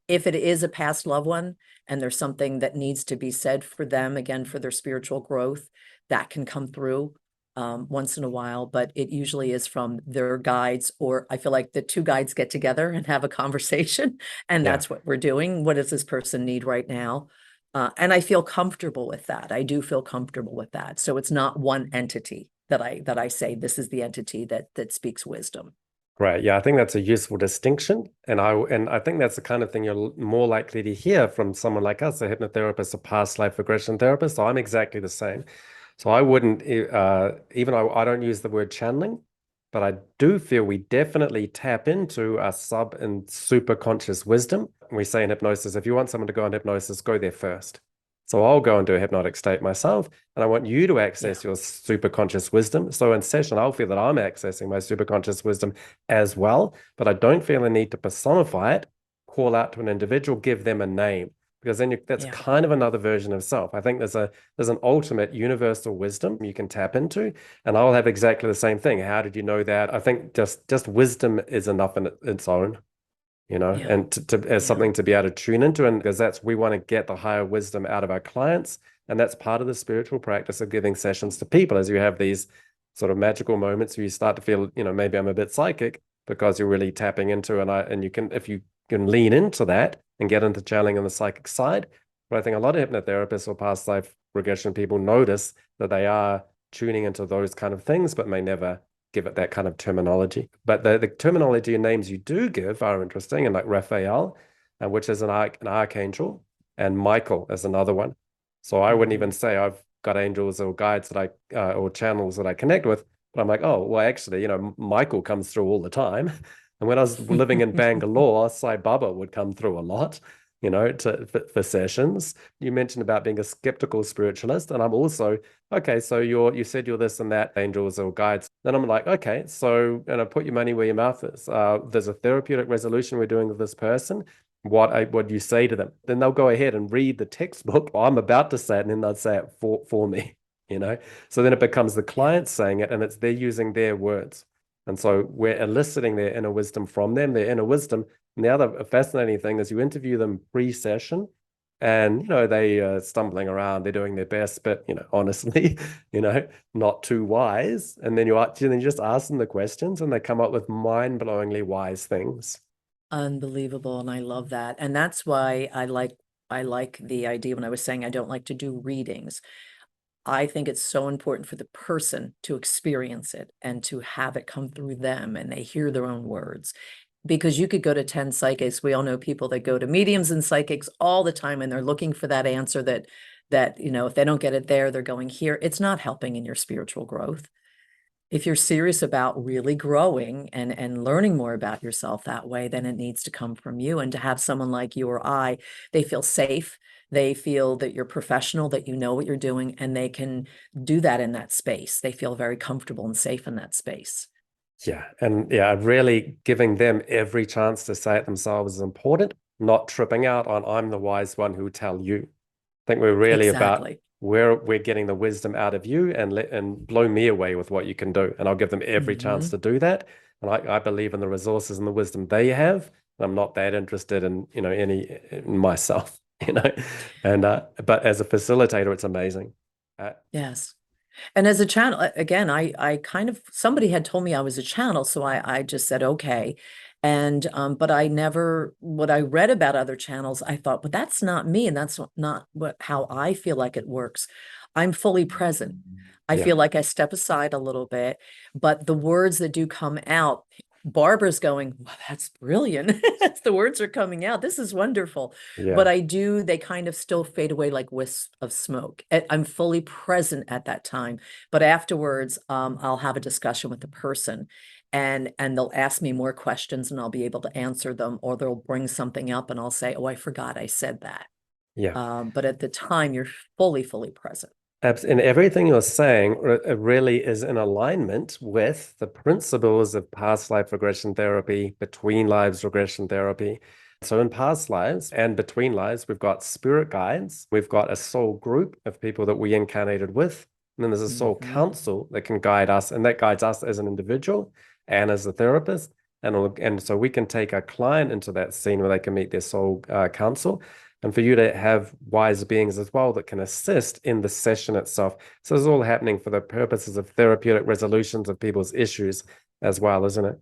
If it is a past loved one and there's something that needs to be said for them, again, for their spiritual growth, that can come through once in a while, but it usually is from their guides, or I feel like the 2 guides get together and have a conversation, and yeah. that's what we're doing. What does this person need right now? And I feel comfortable with that. I do feel comfortable with that. So it's not one entity that I say this is the entity that speaks wisdom. Right. Yeah, I think that's a useful distinction. And I think that's the kind of thing you're more likely to hear from someone like us, a hypnotherapist, a past life regression therapist. So I'm exactly the same. So I wouldn't, even though I don't use the word channeling, but I do feel we definitely tap into our sub and super conscious wisdom. We say in hypnosis, if you want someone to go on hypnosis, go there first. So I'll go into a hypnotic state myself, and I want you to Yeah. access your super conscious wisdom. So in session, I'll feel that I'm accessing my super conscious wisdom as well, but I don't feel a need to personify it, call out to an individual, give them a name, because then that's Yeah. kind of another version of self. I think there's an ultimate universal wisdom you can tap into, and I'll have exactly the same thing. How did you know that? I think just wisdom is enough in its own, Yeah. and as Yeah. something to be able to tune into, and because that's we want to get the higher wisdom out of our clients, and that's part of the spiritual practice of giving sessions to people, as you have these sort of magical moments where you start to feel, maybe I'm a bit psychic because you're really tapping into, and you can, if you can lean into that and get into channeling on the psychic side. But I think a lot of hypnotherapists or past life regression people notice that they are tuning into those kind of things, but may never give it that kind of terminology. But the terminology and names you do give are interesting, and like Raphael, which is an archangel, and Michael is another one. So I wouldn't even Mhm. say I've got angels or guides that or channels that I connect with, but I'm like, oh, well, actually, Michael comes through all the time. And when I was living in Bangalore, Sai Baba would come through a lot, for sessions. You mentioned about being a skeptical spiritualist, and I'm also okay. So you said you're this and that, angels or guides. Then I'm like, okay, so put your money where your mouth is. There's a therapeutic resolution we're doing with this person. What do you say to them? Then they'll go ahead and read the textbook. I'm about to say it, and then they'll say it for me. You know, so then it becomes the Yeah. client saying it, and they're using their words. And so we're eliciting their inner wisdom from them, their inner wisdom. And the other fascinating thing is you interview them pre-session, and they stumbling around, they're doing their best, but honestly, not too wise. And then you just ask them the questions, and they come up with mind-blowingly wise things. Unbelievable. And I love that. And that's why I like the idea when I was saying I don't like to do readings. I think it's so important for the person to experience it and to have it come through them and they hear their own words. Because you could go to 10 psychics. We all know people that go to mediums and psychics all the time and they're looking for that answer that if they don't get it there, they're going here. It's not helping in your spiritual growth. If you're serious about really growing and learning more about yourself that way, then it needs to come from you. And to have someone like you or I, they feel safe. They feel that you're professional, that you know what you're doing, and they can do that in that space. They feel very comfortable and safe in that space. Yeah. And yeah, really giving them every chance to say it themselves is important, not tripping out on I'm the wise one who tell you. Think we're really about Exactly. where we're getting the wisdom out of you, and blow me away with what you can do. And I'll give them every chance Hmm. to do that. And I believe in the resources and the wisdom they have. And I'm not that interested in, in myself, you know. And but as a facilitator, it's amazing. Uh, Yes. And as a channel, again, I kind of, somebody had told me I was a channel, so I just said, okay. And, but I never, what I read about other channels, I thought, but that's not me. And that's not how I feel like it works. I'm fully present. I Yeah, feel like I step aside a little bit, but the words that do come out, Barbara's going, well, that's brilliant. The words are coming out. This is wonderful. But yeah, they kind of still fade away like wisps of smoke. I'm fully present at that time. But afterwards, I'll have a discussion with the person, and they'll ask me more questions and I'll be able to answer them, or they'll bring something up and I'll say, oh, I forgot I said that. yeah. But at the time, you're fully present. And everything you're saying really is in alignment with the principles of past life regression therapy, between lives regression therapy. So in past lives and between lives, we've got spirit guides, we've got a soul group of people that we incarnated with, and then there's a soul Mhm. council that can guide us, and that guides us as an individual and as a therapist. And so we can take a client into that scene where they can meet their soul council, and for you to have wise beings as well that can assist in the session itself. So this is all happening for the purposes of therapeutic resolutions of people's issues as well, isn't it?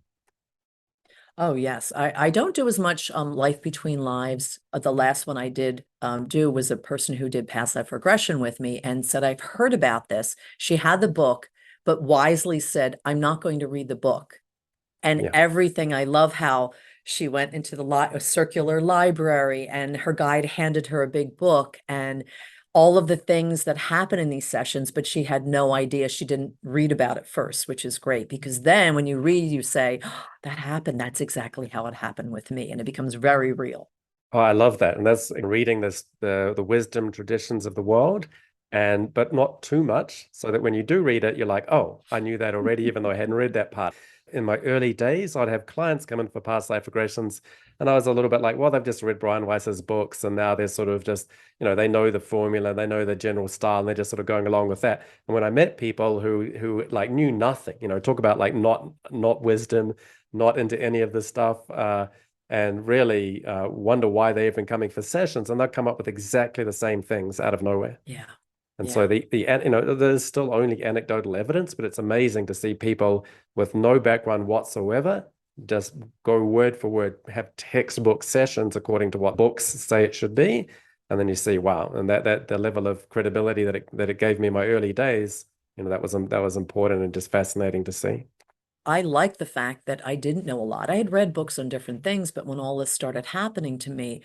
Oh, yes. I don't do as much life between lives. The last one I did do was a person who did past life regression with me and said, I've heard about this. She had the book, but wisely said, I'm not going to read the book. And Yeah. everything, I love how she went into the a circular library and her guide handed her a big book and all of the things that happen in these sessions, but she had no idea. She didn't read about it first, which is great because then when you read, you say, oh, that happened. That's exactly how it happened with me. And it becomes very real. Oh, I love that. And that's reading the wisdom traditions of the world, and but not too much, so that when you do read it, you're like, oh, I knew that already, even though I hadn't read that part. In my early days, I'd have clients come in for past life regressions, and I was a little bit like, well, they've just read Brian Weiss's books, and now they're sort of just, they know the formula, they know the general style, and they're just sort of going along with that. And when I met people who like knew nothing, talk about like not wisdom, not into any of this stuff, and really wonder why they're even coming for sessions, and they'll come up with exactly the same things out of nowhere. Yeah. And so Yeah. there's still only anecdotal evidence, but it's amazing to see people with no background whatsoever just go word for word, have textbook sessions according to what books say it should be, and then you see, wow, and that the level of credibility that it gave me in my early days, that was important and just fascinating to see. I like the fact that I didn't know a lot. I had read books on different things, but when all this started happening to me,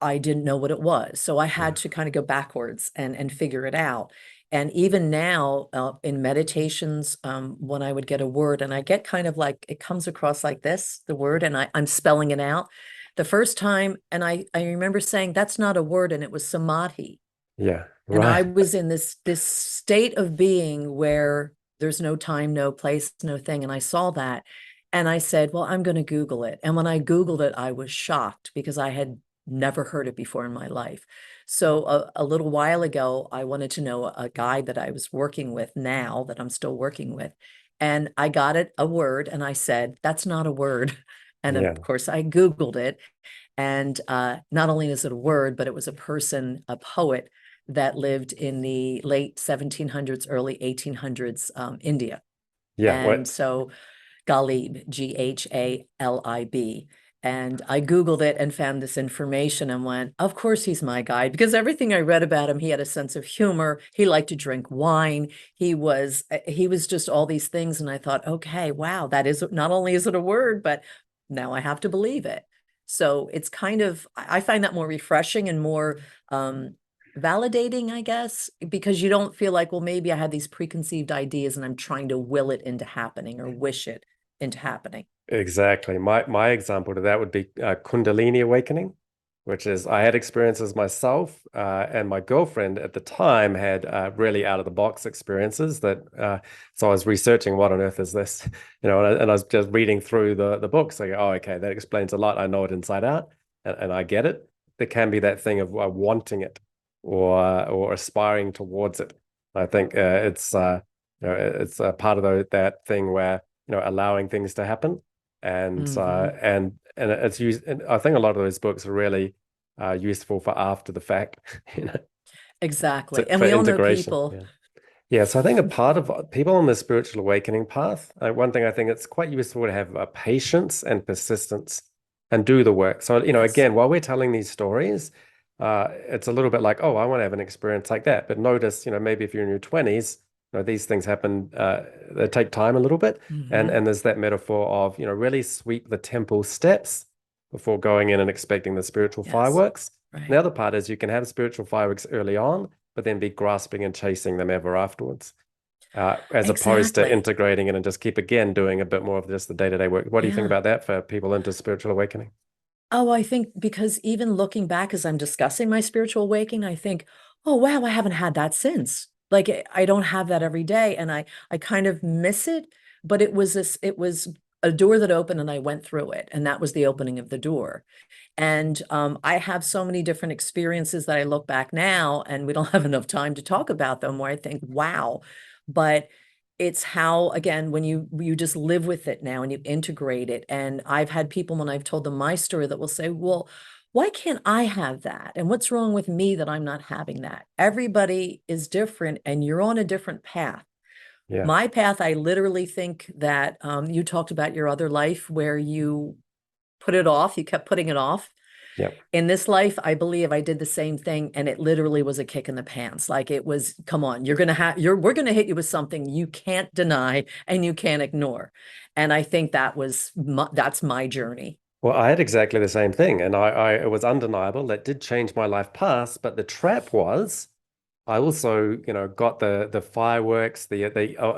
I didn't know what it was. So I had Yeah, to kind of go backwards and figure it out. And even now, in meditations, when I would get a word and I get kind of like it comes across like this, the word, and I'm spelling it out the first time. And I remember saying, that's not a word, and it was samadhi. yeah, And I right. was in this state of being where there's no time, no place, no thing. And I saw that and I said, well, I'm going to Google it. And when I Googled it, I was shocked because I had never heard it before in my life. So a little while ago, I wanted to know a guy that I was working with now that I'm still working with. And I got it a word and I said, that's not a word. And of Yeah, course, I Googled it. And not only is it a word, but it was a person, a poet that lived in the late 1700s, early 1800s, India. yeah. And What? so Ghalib, Ghalib. And I Googled it and found this information and went, of course he's my guide, because everything I read about him, he had a sense of humor. He liked to drink wine. He was just all these things. And I thought, okay, wow, that is not only is it a word, but now I have to believe it. So it's kind of, I find that more refreshing and more validating, I guess, because you don't feel like, well, maybe I had these preconceived ideas and I'm trying to will it into happening or wish it into happening. Exactly. My example to that would be Kundalini awakening, which is I had experiences myself, and my girlfriend at the time had really out of the box experiences that. So I was researching what on earth is this, and I was just reading through the books. Like, oh, okay, that explains a lot. I know it inside out, and I get it. There can be that thing of wanting it or aspiring towards it. I think it's a part of that thing where allowing things to happen and Mhm. it's used. And I think a lot of those books are really useful for after the fact, Exactly. And for we all know integration. people Yeah, Yeah, so I think a part of people on the spiritual awakening path, one thing I think it's quite useful to have patience and persistence and do the work. So, Yes. again, while we're telling these stories, it's a little bit like, oh, I want to have an experience like that. But notice, maybe if you're in your 20s, these things happen, they take time a little bit. And Hmm. and there's that metaphor of, really sweep the temple steps before going in and expecting the spiritual Yes. fireworks. And the Right. other part is you can have spiritual fireworks early on, but then be grasping and chasing them ever afterwards, as opposed to Exactly. integrating it and just keep again doing a bit more of just the day-to-day work. What do you think Yeah. about that for people into spiritual awakening? Oh, I think because even looking back as I'm discussing my spiritual awakening, I think, oh wow, I haven't had that since. Like I don't have that every day, and I kind of miss it. But it was a door that opened, and I went through it, and that was the opening of the door. And I have so many different experiences that I look back now, and we don't have enough time to talk about them, where I think, wow. But it's how, again, when you just live with it now and you integrate it. And I've had people when I've told them my story that will say, well, why can't I have that? And what's wrong with me that I'm not having that? Everybody is different, and you're on a different path. Yeah. My path, I literally think that you talked about your other life where you put it off, you kept putting it off. Yeah. In this life, I believe I did the same thing, and it literally was a kick in the pants. Like it was, come on, we're gonna hit you with something you can't deny and you can't ignore. And I think that's my journey. Well, I had exactly the same thing, and it was undeniable. That did change my life past, but the trap was I also, got the fireworks, the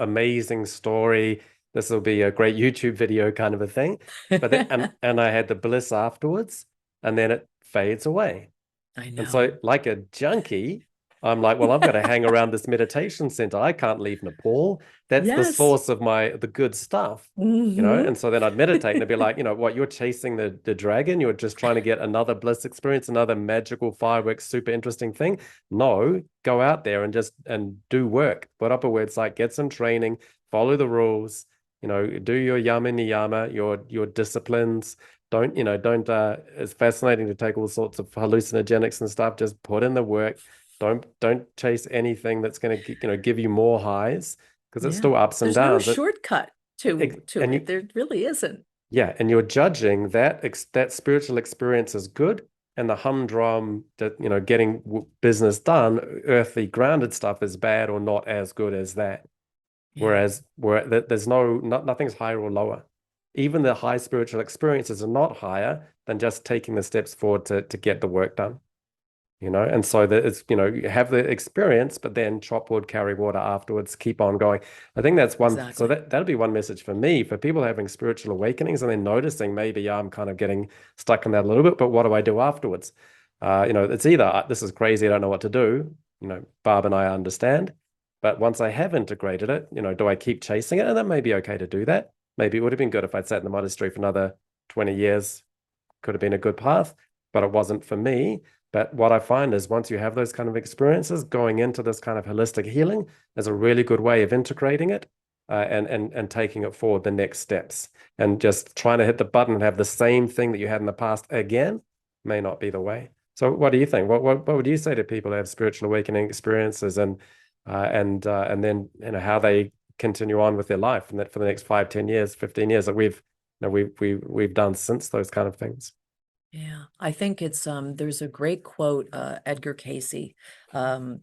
amazing story. This will be a great YouTube video kind of a thing. But then, and I had the bliss afterwards, and then it fades away. I And so, know. like a junkie, I'm like, well, I've got to hang around this meditation center. I can't leave Nepal. That's the Yes. source of the good stuff, Hmm. And so then I'd meditate and it'd be like, what, you're chasing the dragon. You're just trying to get another bliss experience, another magical fireworks, super interesting thing. No, go out there and just and do work. Put up a website, get some training, follow the rules, do your yama niyama, your disciplines. Don't it's fascinating to take all sorts of hallucinogenics and stuff. Just put in the work. Don't chase anything that's going to give you more highs, because it's Yeah. still ups and There's no downs. shortcut to And it. There really isn't. yeah, and you're judging that spiritual experience is good, and the humdrum that getting business done, earthly grounded stuff is bad or not as good as that. Yeah, Where there's nothing's higher or lower. Even the high spiritual experiences are not higher than just taking the steps forward to get the work done. And so that it's, you have the experience, but then chop wood, carry water afterwards, keep on going. I think that's one. So exactly. that'll be one message for me, for people having spiritual awakenings and then noticing maybe, yeah, I'm kind of getting stuck in that a little bit, but what do I do afterwards? It's either this is crazy, I don't know what to do. Barb and I understand, but once I have integrated it, do I keep chasing it? And that may be okay to do that. Maybe it would have been good if I'd sat in the monastery for another 20 years, could have been a good path, but it wasn't for me. But what I find is once you have those kind of experiences, going into this kind of holistic healing is a really good way of integrating it, and taking it forward the next steps. And just trying to hit the button and have the same thing that you had in the past again may not be the way. So what do you think? What would you say to people who have spiritual awakening experiences, and then how they continue on with their life, and that for the next 5, 10 years, 15 years that we've done since those kind of things? Yeah, I think it's there's a great quote, Edgar Casey. Um,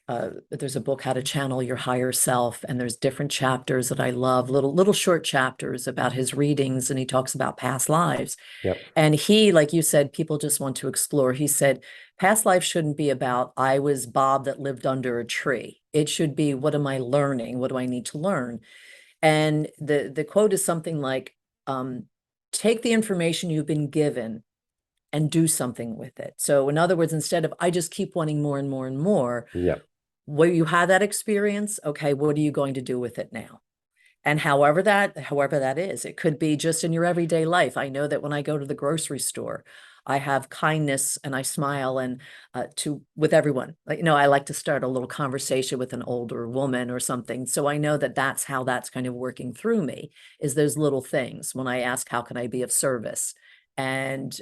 there's a book, How to Channel Your Higher Self, and there's different chapters that I love, little short chapters about his readings, and he talks about past lives. Yep. And he, like you said, people just want to explore. He said, past life shouldn't be about I was Bob that lived under a tree. It should be, what am I learning? What do I need to learn? And the quote is something like, take the information you've been given and do something with it. So in other words, instead of I just keep wanting more and more and more, Yep. well, you had that experience. Okay, what are you going to do with it now? And however that is, it could be just in your everyday life. I know that when I go to the grocery store, I have kindness and I smile and to with everyone. Like, I like to start a little conversation with an older woman or something. So I know that that's how that's kind of working through me, is those little things when I ask, how can I be of service? And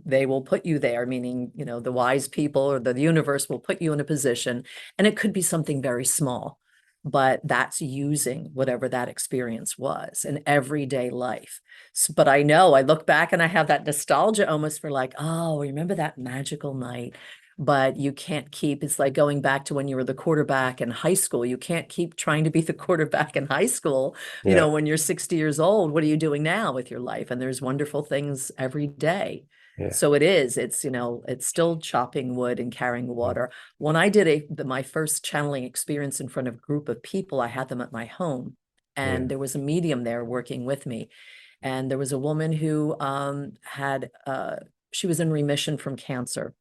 they will put you there, meaning, the wise people or the universe will put you in a position, and it could be something very small. but that's using whatever that experience was in everyday life. But I know I look back and I have that nostalgia almost for like, oh, remember that magical night? But you can't keep, it's like going back to when you were the quarterback in high school. You can't keep trying to be the quarterback in high school. Yeah. When you're 60 years old, what are you doing now with your life? And there's wonderful things every day. Yeah. So it's still chopping wood and carrying water. When I did my first channeling experience in front of a group of people, I had them at my home, and there was a medium there working with me. And there was a woman who she was in remission from cancer.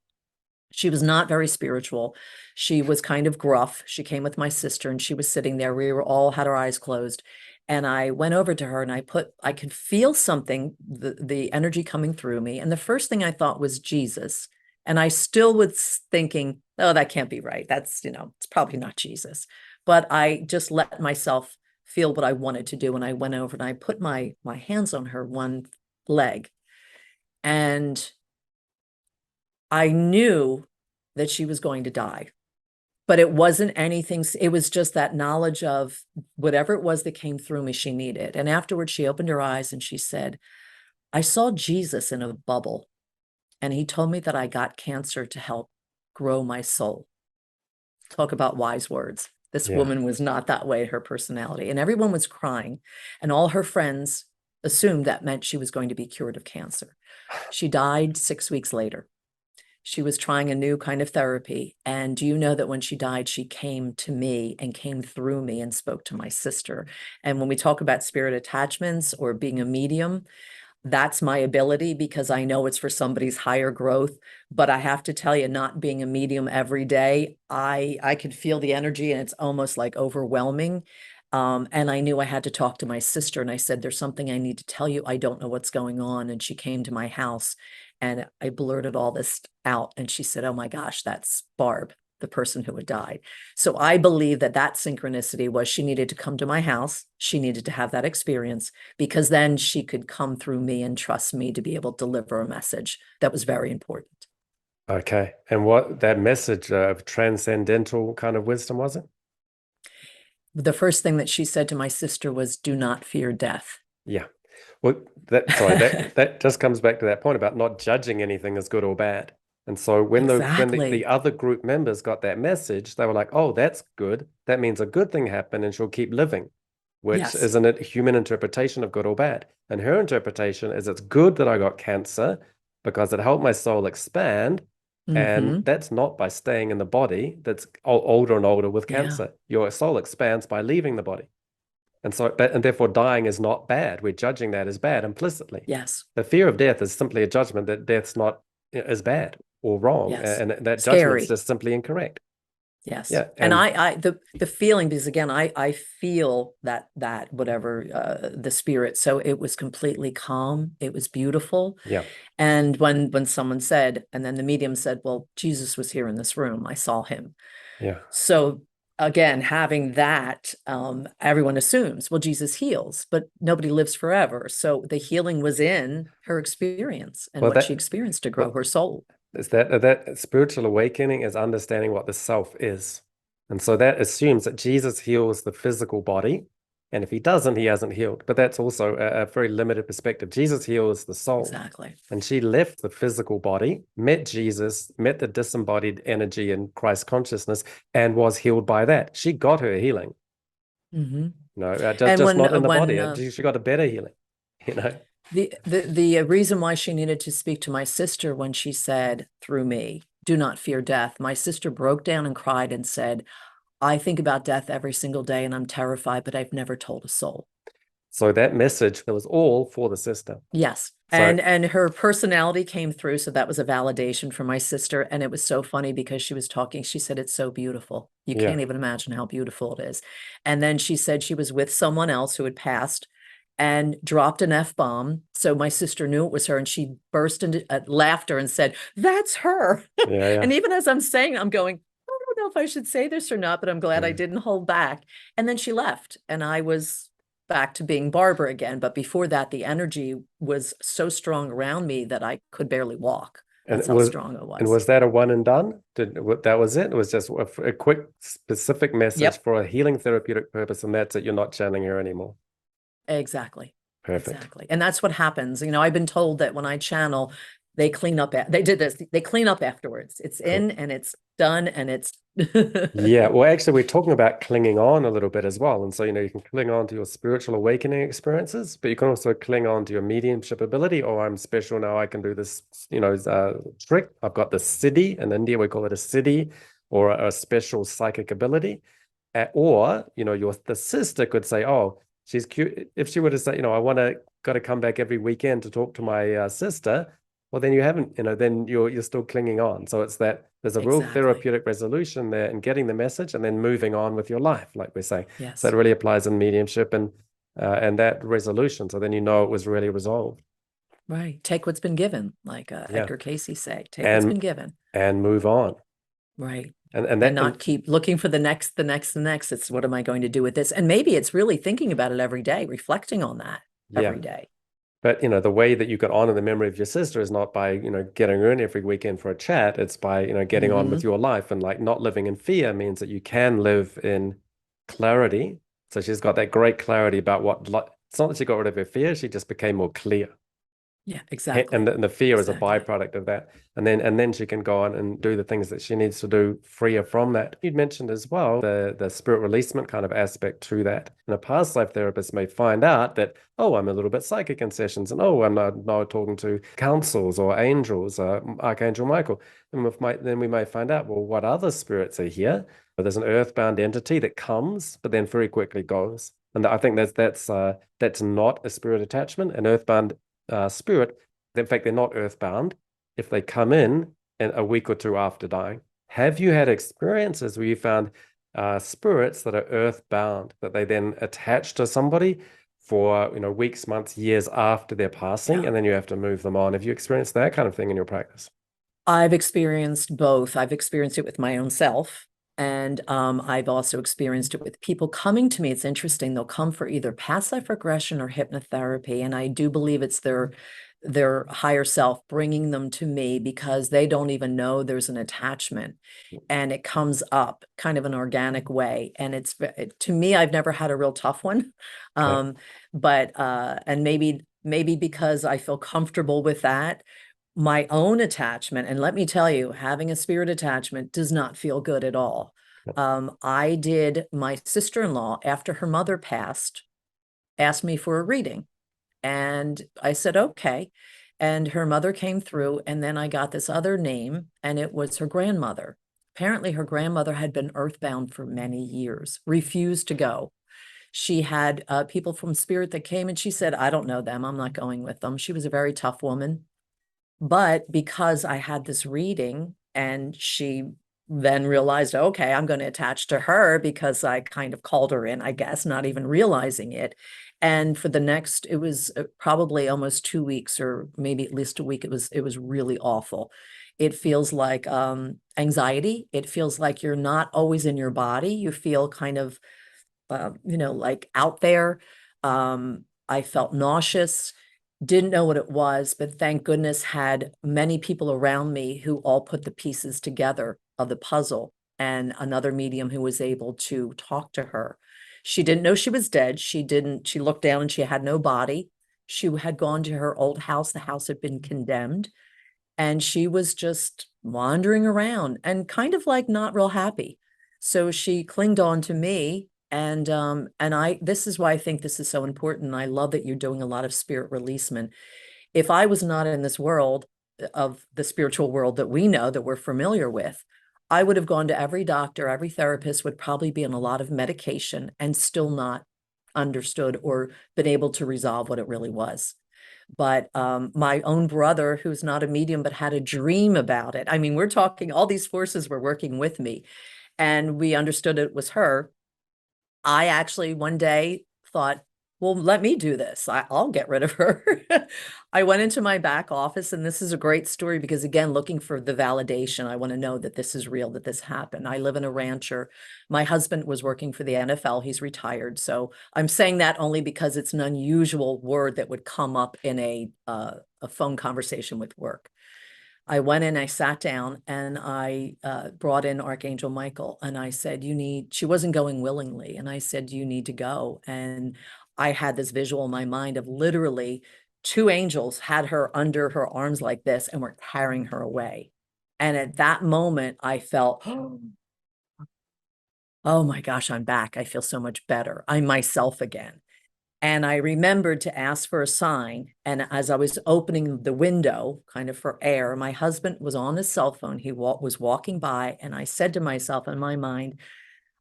She was not very spiritual. She was kind of gruff. She came with my sister and she was sitting there. We were all had our eyes closed. And I went over to her and I could feel something, the energy coming through me. And the first thing I thought was Jesus. And I still was thinking, oh, that can't be right. That's, it's probably not Jesus. But I just let myself feel what I wanted to do. And I went over and I put my hands on her one leg. And I knew that she was going to die, but it wasn't anything. It was just that knowledge of whatever it was that came through me, she needed. And afterwards, she opened her eyes and she said, I saw Jesus in a bubble, and he told me that I got cancer to help grow my soul. Talk about wise words. This woman was not that way, her personality. And everyone was crying, and all her friends assumed that meant she was going to be cured of cancer. She died 6 weeks later. She was trying a new kind of therapy. And do you know that when she died, she came to me and came through me and spoke to my sister. And when we talk about spirit attachments or being a medium, that's my ability, because I know it's for somebody's higher growth. But I have to tell you, not being a medium every day, I could feel the energy and it's almost like overwhelming. And I knew I had to talk to my sister, and I said, there's something I need to tell you. I don't know what's going on. And she came to my house and I blurted all this out. And she said, oh my gosh, that's Barb, the person who had died. So I believe that synchronicity was she needed to come to my house. She needed to have that experience, because then she could come through me and trust me to be able to deliver a message that was very important. Okay. And what that message of transcendental kind of wisdom was it? The first thing that she said to my sister was, do not fear death. Yeah. Well, that just comes back to that point about not judging anything as good or bad. And so when the other group members got that message, they were like, oh, that's good. That means a good thing happened and she'll keep living, which isn't a human interpretation of good or bad. And her interpretation is it's good that I got cancer because it helped my soul expand. And that's not by staying in the body that's older and older with cancer. Your soul expands by leaving the body. And so, and therefore dying is not bad. We're judging that as bad implicitly. Yes. The fear of death is simply a judgment that death's not as bad or wrong. Yes. And that Scary. judgment is just simply incorrect. Yes. Yeah. And the feeling, because again, I feel that whatever the spirit. So it was completely calm. It was beautiful. Yeah. And when someone said, and then the medium said, well, Jesus was here in this room. I saw him. Yeah. So again, having that, everyone assumes, well, Jesus heals, but nobody lives forever. So the healing was in her experience and what she experienced to grow her soul. Is that spiritual awakening is understanding what the self is. And so that assumes that Jesus heals the physical body. And if he doesn't, he hasn't healed. But that's also a very limited perspective. Jesus heals the soul. Exactly. And she left the physical body, met Jesus, met the disembodied energy in Christ consciousness, and was healed by that. She got her healing. Just not in the body. She got a better healing, The reason why she needed to speak to my sister when she said, through me, do not fear death, my sister broke down and cried and said, I think about death every single day and I'm terrified, but I've never told a soul. So that message, that was all for the sister. Yes. And her personality came through. So that was a validation for my sister. And it was so funny because she was talking. She said, it's so beautiful. You can't even imagine how beautiful it is. And then she said she was with someone else who had passed and dropped an F-bomb. So my sister knew it was her, and she burst into laughter and said, that's her. And even as I'm saying, I'm going, I don't know if I should say this or not, but I'm glad I didn't hold back. And then she left and I was back to being Barbara again. But before that, the energy was so strong around me that I could barely walk. That's how strong it And was. was that a one and done? That was it? It was just a quick, specific message Yep, for a healing therapeutic purpose, and that's it. You're not channeling her anymore. exactly. Perfect. Exactly. And that's what happens. I've been told that when I channel, they clean up. They did this. They clean up afterwards. It's Cool. in and it's done and it's. Yeah, well, actually, we're talking about clinging on a little bit as well. And so, you can cling on to your spiritual awakening experiences, but you can also cling on to your mediumship ability. Oh, I'm special now. I can do this, trick. I've got the siddhi. In India, we call it a siddhi, or a special psychic ability. Or, the sister could say, oh, she's cute. If she were to say, got to come back every weekend to talk to my sister, well, then you haven't, then you're still clinging on. So it's that there's a real Exactly. therapeutic resolution there in getting the message and then moving on with your life, like we're saying. Yes. So that really applies in mediumship and that resolution. So then it was really resolved. Right. Take what's been given, like Yeah. Edgar Casey say. Take what's been given. And move on. Right. And not keep looking for the next. It's what am I going to do with this? And maybe it's really thinking about it every day, reflecting on that every day. But, the way that you can honor the memory of your sister is not by, getting her in every weekend for a chat. It's by, getting on with your life, and like not living in fear means that you can live in clarity. So she's got that great clarity about it's not that she got rid of her fear. She just became more clear. Yeah, exactly. And the fear is a byproduct of that. And then she can go on and do the things that she needs to do freer from that. You'd mentioned as well the spirit releasement kind of aspect to that. And a past life therapist may find out that, oh, I'm a little bit psychic in sessions, and oh, I'm now talking to councils or angels, Archangel Michael. And then we may find out, well, what other spirits are here? But there's an earthbound entity that comes, but then very quickly goes. And I think that's not a spirit attachment. An earthbound spirit, in fact, they're not earthbound if they come in a week or two after dying. Have you had experiences where you found spirits that are earthbound, that they then attach to somebody for weeks, months, years after their passing, and then you have to move them on? Have you experienced that kind of thing in your practice? I've experienced both. I've experienced it with my own self. And I've also experienced it with people coming to me. It's interesting. They'll come for either past life regression or hypnotherapy. And I do believe it's their higher self bringing them to me because they don't even know there's an attachment. And it comes up kind of an organic way. And to me, I've never had a real tough one. But and maybe because I feel comfortable with that, my own attachment, and let me tell you, having a spirit attachment does not feel good at all. I did, my sister-in-law, after her mother passed, asked me for a reading. And I said, okay. And her mother came through, and then I got this other name, and it was her grandmother. Apparently, her grandmother had been earthbound for many years, refused to go. She had people from spirit that came, and she said, I don't know them. I'm not going with them. She was a very tough woman. But because I had this reading and she then realized, okay, I'm going to attach to her because I kind of called her in, I guess, not even realizing it. And for the next, it was probably almost 2 weeks or maybe at least a week. It was really awful. It feels like anxiety. It feels like you're not always in your body. You feel kind of, like out there. I felt nauseous. Didn't know what it was, but thank goodness had many people around me who all put the pieces together of the puzzle, and another medium who was able to talk to her. She didn't know she was dead. She looked down and she had no body. She had gone to her old house. The house had been condemned, and she was just wandering around and kind of like not real happy. So she clinged on to me. And this is why I think this is so important. I love that you're doing a lot of spirit releasement. If I was not in this world of the spiritual world that we know, that we're familiar with, I would have gone to every doctor, every therapist, would probably be on a lot of medication and still not understood or been able to resolve what it really was. But my own brother, who's not a medium, but had a dream about it. I mean, we're talking, all these forces were working with me, and we understood it was her. I actually one day thought, well, let me do this. I'll get rid of her. I went into my back office, and this is a great story because, again, looking for the validation. I want to know that this is real, that this happened. I live in a rancher. My husband was working for the NFL. He's retired. So I'm saying that only because it's an unusual word that would come up in a phone conversation with work. I went in, I sat down, and I brought in Archangel Michael, and I said, she wasn't going willingly. And I said, you need to go. And I had this visual in my mind of literally two angels had her under her arms like this and were carrying her away. And at that moment, I felt, oh my gosh, I'm back. I feel so much better. I'm myself again. And I remembered to ask for a sign. And as I was opening the window, kind of for air, my husband was on his cell phone. He was walking by, and I said to myself in my mind,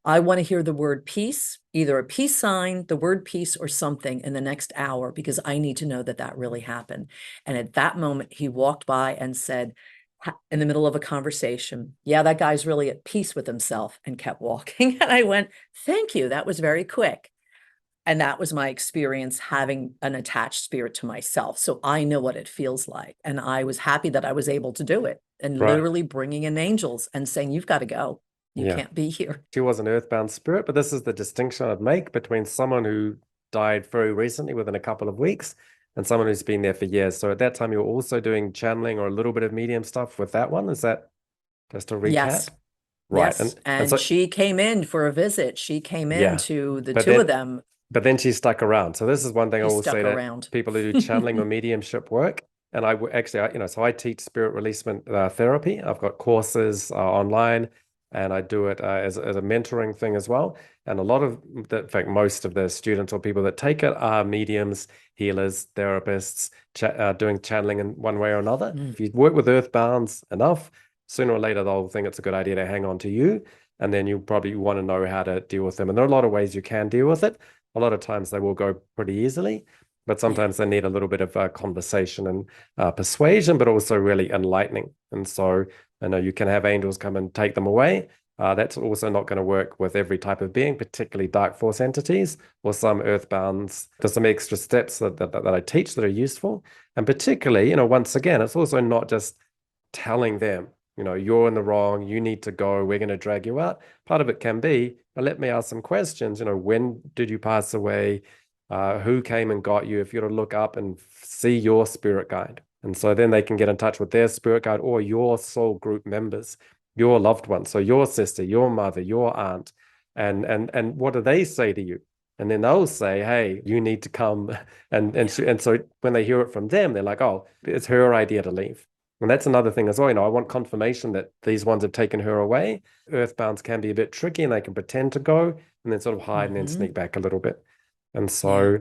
I want to hear the word peace, either a peace sign, the word peace, or something in the next hour, because I need to know that that really happened. And at that moment, he walked by and said, in the middle of a conversation, yeah, that guy's really at peace with himself, and kept walking. And I went, thank you. That was very quick. And that was my experience having an attached spirit to myself. So I know what it feels like. And I was happy that I was able to do it, and Right. literally bringing in angels and saying, you've got to go. You Yeah. can't be here. She was an earthbound spirit, but this is the distinction I'd make between someone who died very recently within a couple of weeks and someone who's been there for years. So at that time, you were also doing channeling or a little bit of medium stuff with that one. Is that just a recap? Yes. Right. Yes. And And so, she came in for a visit. She came in yeah, to the but two of then them. but then she stuck around. So this is one thing I She will say stuck to around. people who do channeling or mediumship work. And so I teach spirit releasement therapy. I've got courses online, and I do it as a mentoring thing as well. And in fact, most of the students or people that take it are mediums, healers, therapists, doing channeling in one way or another. Mm. If you work with earthbounds enough, sooner or later they'll think it's a good idea to hang on to you. And then you probably want to know how to deal with them. And there are a lot of ways you can deal with it. A lot of times they will go pretty easily, but sometimes they need a little bit of conversation and persuasion, but also really enlightening. And so I know you can have angels come and take them away. That's also not going to work with every type of being, particularly dark force entities or some earthbounds. There's some extra steps that I teach that are useful. And particularly, once again, it's also not just telling them, you're in the wrong, you need to go, we're going to drag you out. Part of it can be, but let me ask some questions. When did you pass away? Who came and got you? If you were to look up and see your spirit guide. And so then they can get in touch with their spirit guide or your soul group members, your loved ones. So your sister, your mother, your aunt. And what do they say to you? And then they'll say, hey, you need to come. And so when they hear it from them, they're like, oh, it's her idea to leave. And that's another thing as well. I want confirmation that these ones have taken her away. Earthbounds can be a bit tricky, and they can pretend to go and then sort of hide and then sneak back a little bit. And so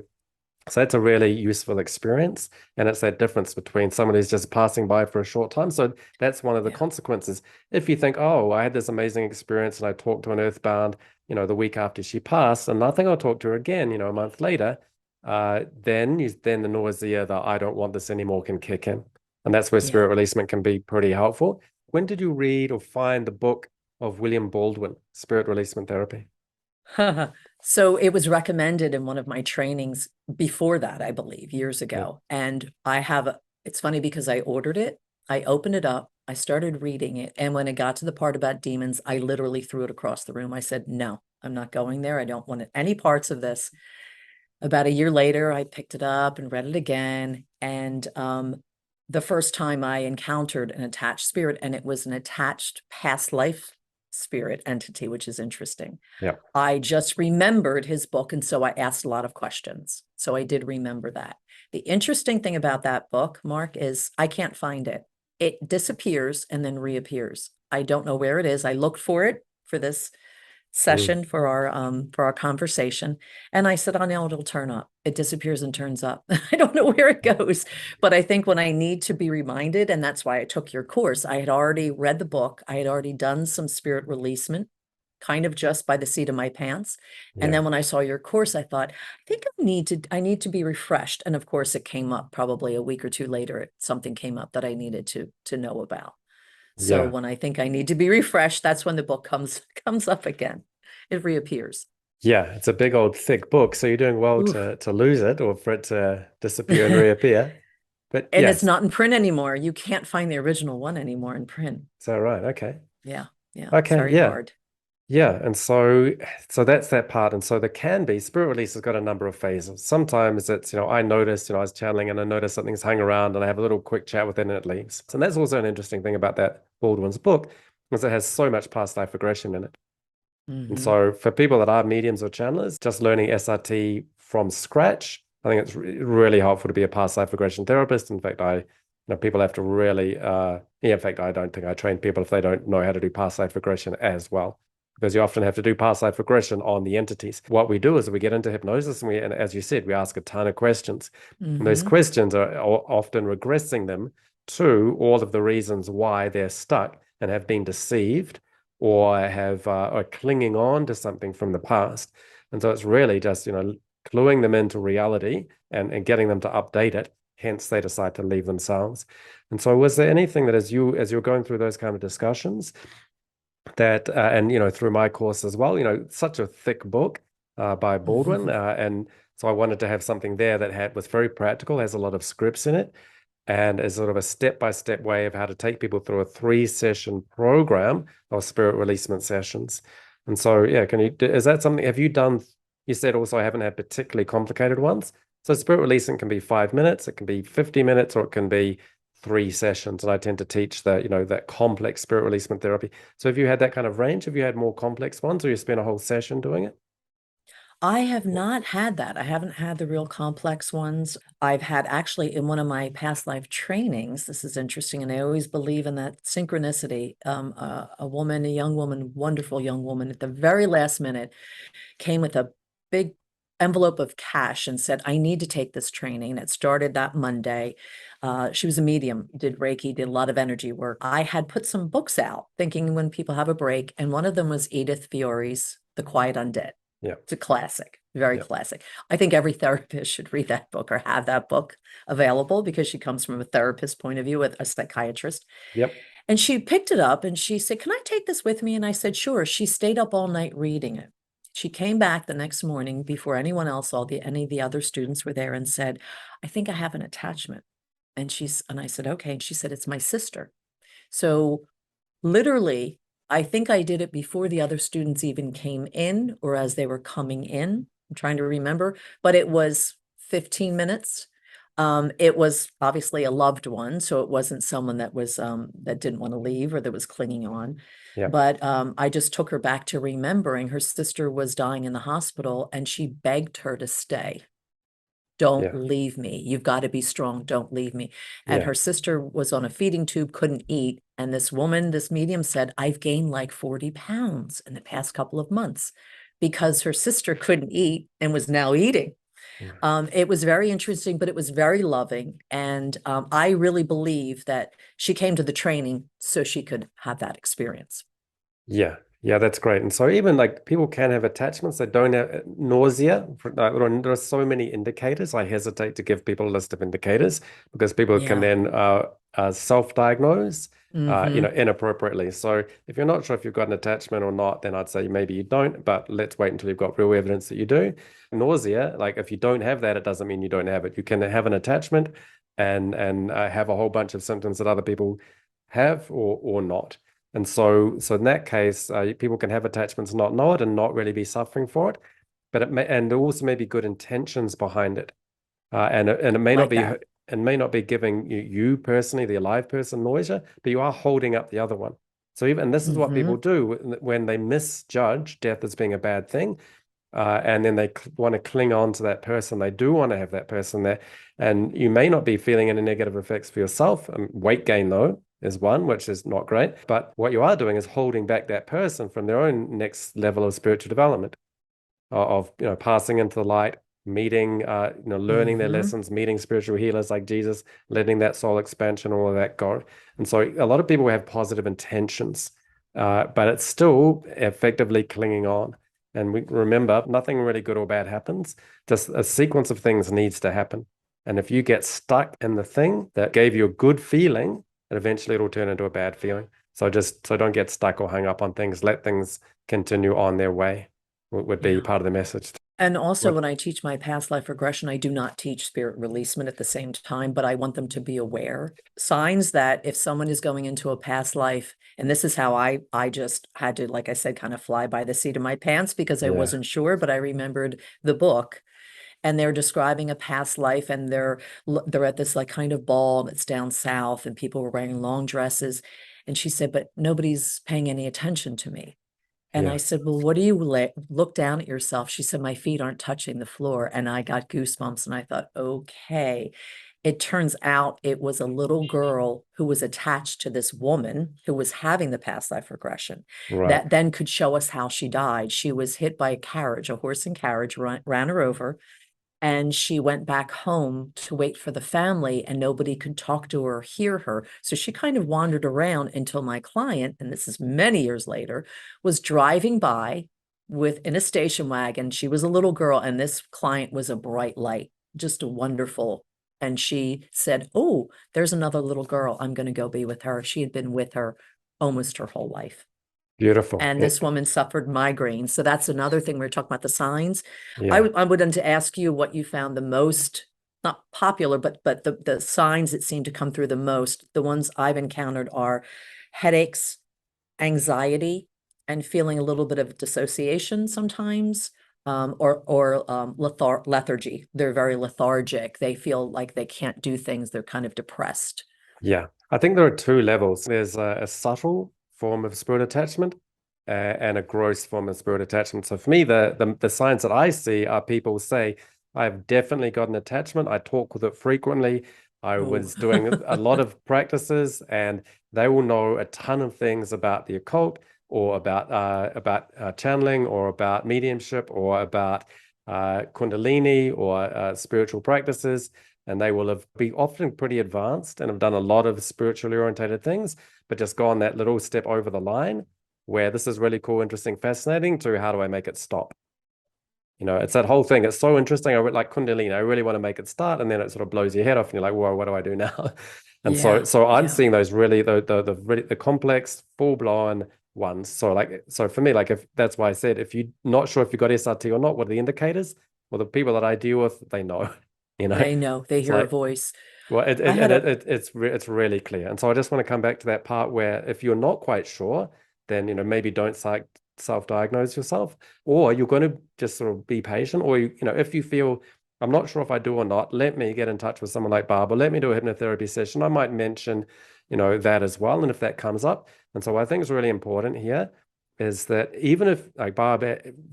that's a really useful experience. And it's that difference between someone who's just passing by for a short time. So that's one of the consequences. If you think, oh, I had this amazing experience and I talked to an earthbound, the week after she passed, and I think I'll talk to her again, a month later, then the nausea, the I don't want this anymore can kick in. And that's where spirit releasement can be pretty helpful. When did you read or find the book of William Baldwin, Spirit Releasement Therapy? So it was recommended in one of my trainings before that, I believe, years ago. And it's funny because I ordered it, I opened it up, I started reading it. And when it got to the part about demons, I literally threw it across the room. I said, no, I'm not going there. I don't want any parts of this. About a year later, I picked it up and read it again. And the first time I encountered an attached spirit, and it was an attached past life spirit entity, which is interesting. Yeah. I just remembered his book, and so I asked a lot of questions. So I did remember that. The interesting thing about that book, Mark, is I can't find it. It disappears and then reappears. I don't know where it is. I looked for it for this session for our conversation, and I said, oh no, it'll turn up. It disappears and turns up. I don't know where it goes, but I think when I need to be reminded, and that's why I took your course, I had already read the book, I had already done some spirit releasement, kind of just by the seat of my pants. And then when I saw your course, I thought, I think I need to be refreshed. And of course it came up probably a week or two later. Something came up that I needed to know about. So when I think I need to be refreshed, that's when the book comes up again. It reappears. Yeah, it's a big old thick book, so you're doing well to lose it or for it to disappear and reappear. But And yes, it's not in print anymore. You can't find the original one anymore in print. is that right? Okay. Yeah, it's Okay, very yeah. hard. Yeah, and so that's that part. And so there can be spirit release has got a number of phases. Sometimes it's, I noticed, I was channeling and I noticed something's hung around and I have a little quick chat with it and it leaves. And that's also an interesting thing about that Baldwin's book, is it has so much past life regression in it. And Hmm. so for people that are mediums or channelers, just learning SRT from scratch, I think it's really helpful to be a past life regression therapist. In fact, people have to really, in fact, I don't think I train people if they don't know how to do past life regression as well, because you often have to do past life regression on the entities. What we do is we get into hypnosis and as you said, we ask a ton of questions. And those Hmm. questions are often regressing them to all of the reasons why they're stuck and have been deceived or are clinging on to something from the past. And so it's really just, cluing them into reality and getting them to update it. Hence, they decide to leave themselves. And so, was there anything that as you're going through those kind of discussions that, and through my course as well, such a thick book by Baldwin, and so I wanted to have something there that was very practical, has a lot of scripts in it, and is sort of a step-by-step way of how to take people through a 3-session program of spirit releasement sessions. And so, yeah, is that something, have you done, you said also I haven't had particularly complicated ones. So spirit releasing can be 5 minutes, it can be 50 minutes, or it can be 3 sessions. And I tend to teach that complex spirit releasement therapy. So have you had that kind of range? Have you had more complex ones, or you spent a whole session doing it? I have not had that. I haven't had the real complex ones. I've had actually in one of my past life trainings, this is interesting, and I always believe in that synchronicity. A young woman, wonderful young woman, at the very last minute came with a big envelope of cash and said, I need to take this training. It started that Monday. She was a medium, did Reiki, did a lot of energy work. I had put some books out thinking when people have a break, and one of them was Edith Fiore's The Quiet Undead. Yeah. It's a classic, very Yeah. classic. I think every therapist should read that book or have that book available because she comes from a therapist point of view with a psychiatrist. Yep. And she picked it up and she said, can I take this with me? And I said, sure. She stayed up all night reading it. She came back the next morning before anyone else, any of the other students were there, and said, I think I have an attachment. And I said, okay. And she said, it's my sister. So literally, I think I did it before the other students even came in or as they were coming in. I'm trying to remember, but it was 15 minutes. It was obviously a loved one, so it wasn't someone that was that didn't want to leave or that was clinging on. Yeah. But I just took her back to remembering her sister was dying in the hospital and she begged her to stay. Don't Yeah. leave me. You've got to be strong. Don't leave me. And Yeah. her sister was on a feeding tube, couldn't eat. And this woman, this medium said, I've gained like 40 pounds in the past couple of months because her sister couldn't eat and was now eating. Yeah. It was very interesting, but it was very loving. And I really believe that she came to the training so she could have that experience. Yeah, yeah, that's great. And so even like people can have attachments that don't have nausea. There are so many indicators. I hesitate to give people a list of indicators because people can Yeah. then self-diagnose, Hmm. inappropriately. So if you're not sure if you've got an attachment or not, then I'd say maybe you don't, but let's wait until you've got real evidence that you do. Nausea, like if you don't have that, it doesn't mean you don't have it. You can have an attachment and have a whole bunch of symptoms that other people have or not. And so in that case, people can have attachments, not know it, and not really be suffering for it. But there also may be good intentions behind it, and it may not Like be that. giving you personally, the alive person, nausea, but you are holding up the other one. So even this is what people Hmm. do when they misjudge death as being a bad thing, and then they want to cling on to that person. They do want to have that person there, and you may not be feeling any negative effects for yourself. Weight gain though is one, which is not great. But what you are doing is holding back that person from their own next level of spiritual development, of passing into the light, meeting, learning their Hmm. lessons, meeting spiritual healers like Jesus, letting that soul expansion, all of that go. And so a lot of people have positive intentions, but it's still effectively clinging on. And we remember, nothing really good or bad happens. Just a sequence of things needs to happen. And if you get stuck in the thing that gave you a good feeling, then eventually it'll turn into a bad feeling. So don't get stuck or hung up on things. Let things continue on their way would be Yeah. part of the message. And also, What? when I teach my past life regression, I do not teach spirit releasement at the same time, but I want them to be aware. Signs that if someone is going into a past life, and this is how I just had to, like I said, kind of fly by the seat of my pants because I Yeah. wasn't sure, but I remembered the book and they're describing a past life and they're at this like kind of ball that's down south and people were wearing long dresses. And she said, but nobody's paying any attention to me. And I Yeah. said, well, what do you look down at yourself? She said, my feet aren't touching the floor. And I got goosebumps and I thought, okay. It turns out it was a little girl who was attached to this woman who was having the past life regression Right. that then could show us how she died. She was hit by a carriage, a horse and carriage ran her over. And she went back home to wait for the family and nobody could talk to her or hear her. So she kind of wandered around until my client, and this is many years later, was driving by in a station wagon. She was a little girl and this client was a bright light, just a wonderful. And she said, oh, there's another little girl. I'm going to go be with her. She had been with her almost her whole life. Beautiful. And this woman suffered migraines. So that's another thing. We were talking about the signs. Yeah. I would like to ask you what you found the most, not popular, but the signs that seem to come through the most. The ones I've encountered are headaches, anxiety, and feeling a little bit of dissociation sometimes, or lethargy. They're very lethargic. They feel like they can't do things. They're kind of depressed. Yeah. I think there are two levels. There's a subtle form of spirit attachment and a gross form of spirit attachment. So for me, the signs that I see are people say, I've definitely got an attachment. I talk with it frequently. I Oh. was doing a lot of practices, and they will know a ton of things about the occult or about channeling or about mediumship or about Kundalini or spiritual practices. And they will have be often pretty advanced and have done a lot of spiritually orientated things, but just gone that little step over the line where this is really cool, interesting, fascinating to how do I make it stop? It's that whole thing. It's so interesting. Like Kundalini, I really want to make it start, and then it sort of blows your head off, and you're like, "Whoa, what do I do now?" And so, Yeah, so I'm yeah. seeing those really the complex, full blown ones. So for me, like if that's why I said if you're not sure if you got SRT or not, what are the indicators? Well, the people that I deal with, they know. You know, They know, they it's hear a like voice. well, I had a, it's really clear. And so I just want to come back to that part where if you're not quite sure, then maybe don't self-diagnose yourself, or you're going to just sort of be patient, or if you feel I'm not sure if I do or not, let me get in touch with someone like Barb, or let me do a hypnotherapy session. I might mention, that as well, and if that comes up. And so I think it's really important here is that even if like Barb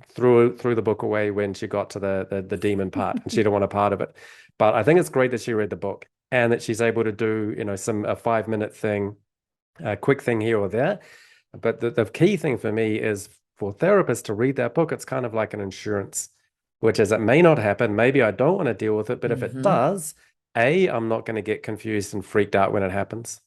threw the book away when she got to the demon part and she didn't want a part of it. But I think it's great that she read the book and that she's able to do, a 5-minute thing, a quick thing here or there. But the key thing for me is for therapists to read that book. It's kind of like an insurance, which is it may not happen. Maybe I don't want to deal with it, but if it mm-hmm, does, I'm not going to get confused and freaked out when it happens.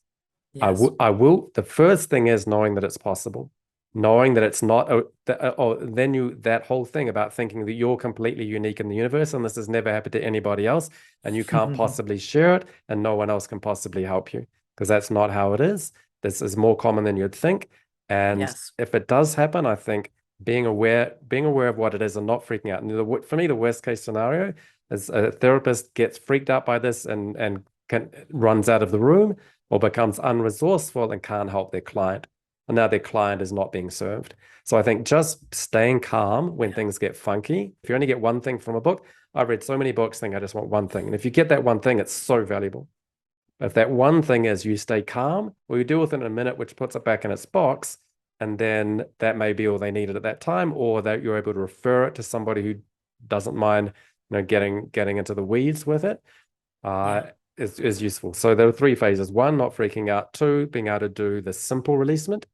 yes. I will. The first thing is knowing that it's possible, knowing that it's not. Then that whole thing about thinking that you're completely unique in the universe and this has never happened to anybody else, and you can't possibly share it, and no one else can possibly help you because that's not how it is. This is more common than you'd think, and Yes. if it does happen, I think being aware of what it is and not freaking out. And for me, the worst case scenario is a therapist gets freaked out by this and runs out of the room or becomes unresourceful and can't help their client. And now their client is not being served. So I think just staying calm when things get funky. If you only get one thing from a book, I've read so many books think I just want one thing. And if you get that one thing, it's so valuable. If that one thing is you stay calm, or you deal with it in a minute, which puts it back in its box, and then that may be all they needed at that time, or that you're able to refer it to somebody who doesn't mind, getting into the weeds with it. Uh, Yeah. is useful. So there are 3 phases. 1, not freaking out. 2, being able to do the simple releasement.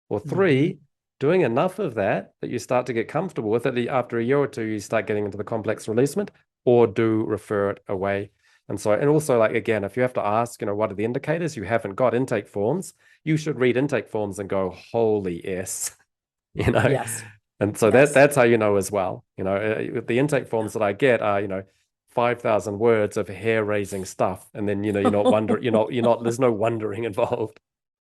Or Mm-hmm. 3, doing enough of that you start to get comfortable with it. After a year or two, you start getting into the complex releasement, or do refer it away. And also, like, again, if you have to ask, what are the indicators? You haven't got intake forms. You should read intake forms and go, holy S, you know? Yes. And so Yes. that's how you know as well. The intake Yeah. forms that I get are, 5,000 words of hair-raising stuff. And then, you're not wondering, there's no wondering involved.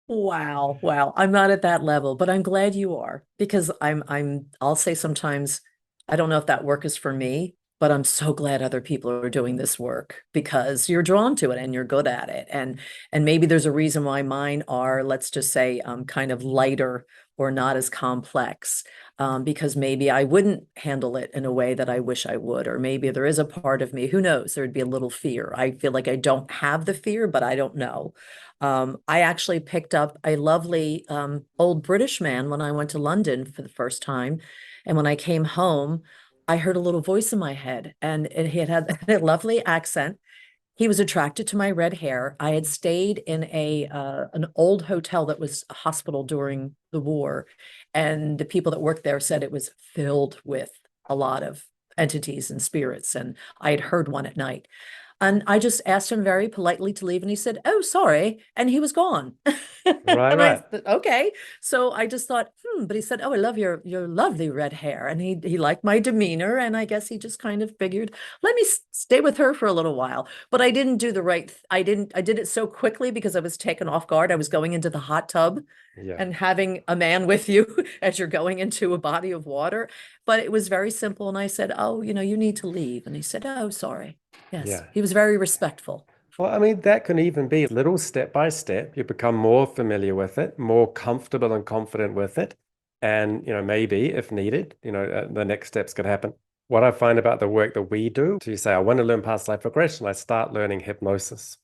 Wow. Wow. I'm not at that level, but I'm glad you are because I'll say sometimes I don't know if that work is for me, but I'm so glad other people are doing this work because you're drawn to it and you're good at it. And maybe there's a reason why mine are, let's just say, kind of lighter or not as complex, because maybe I wouldn't handle it in a way that I wish I would, or maybe there is a part of me, who knows, there'd be a little fear. I feel like I don't have the fear, but I don't know. I actually picked up a lovely old British man when I went to London for the first time. And when I came home, I heard a little voice in my head, and he had a lovely accent. He was attracted to my red hair. I had stayed in an old hotel that was a hospital during the war, and the people that worked there said it was filled with a lot of entities and spirits, and I had heard one at night. And I just asked him very politely to leave, and he said, "Oh, sorry," and he was gone. Right, And I right. said, "Okay." So I just thought, but he said, "Oh, I love your lovely red hair," and he liked my demeanor, and I guess he just kind of figured, let me stay with her for a little while. But I didn't do the right. I did it so quickly because I was taken off guard. I was going into the hot tub Yeah. and having a man with you as you're going into a body of water. But it was very simple. And I said, "Oh, you need to leave." And he said, "Oh, sorry." Yes, Yeah. he was very respectful. Well, I mean, that can even be little step by step. You become more familiar with it, more comfortable and confident with it. And, maybe if needed, the next steps could happen. What I find about the work that we do, so you say, I want to learn past life regression, I start learning hypnosis.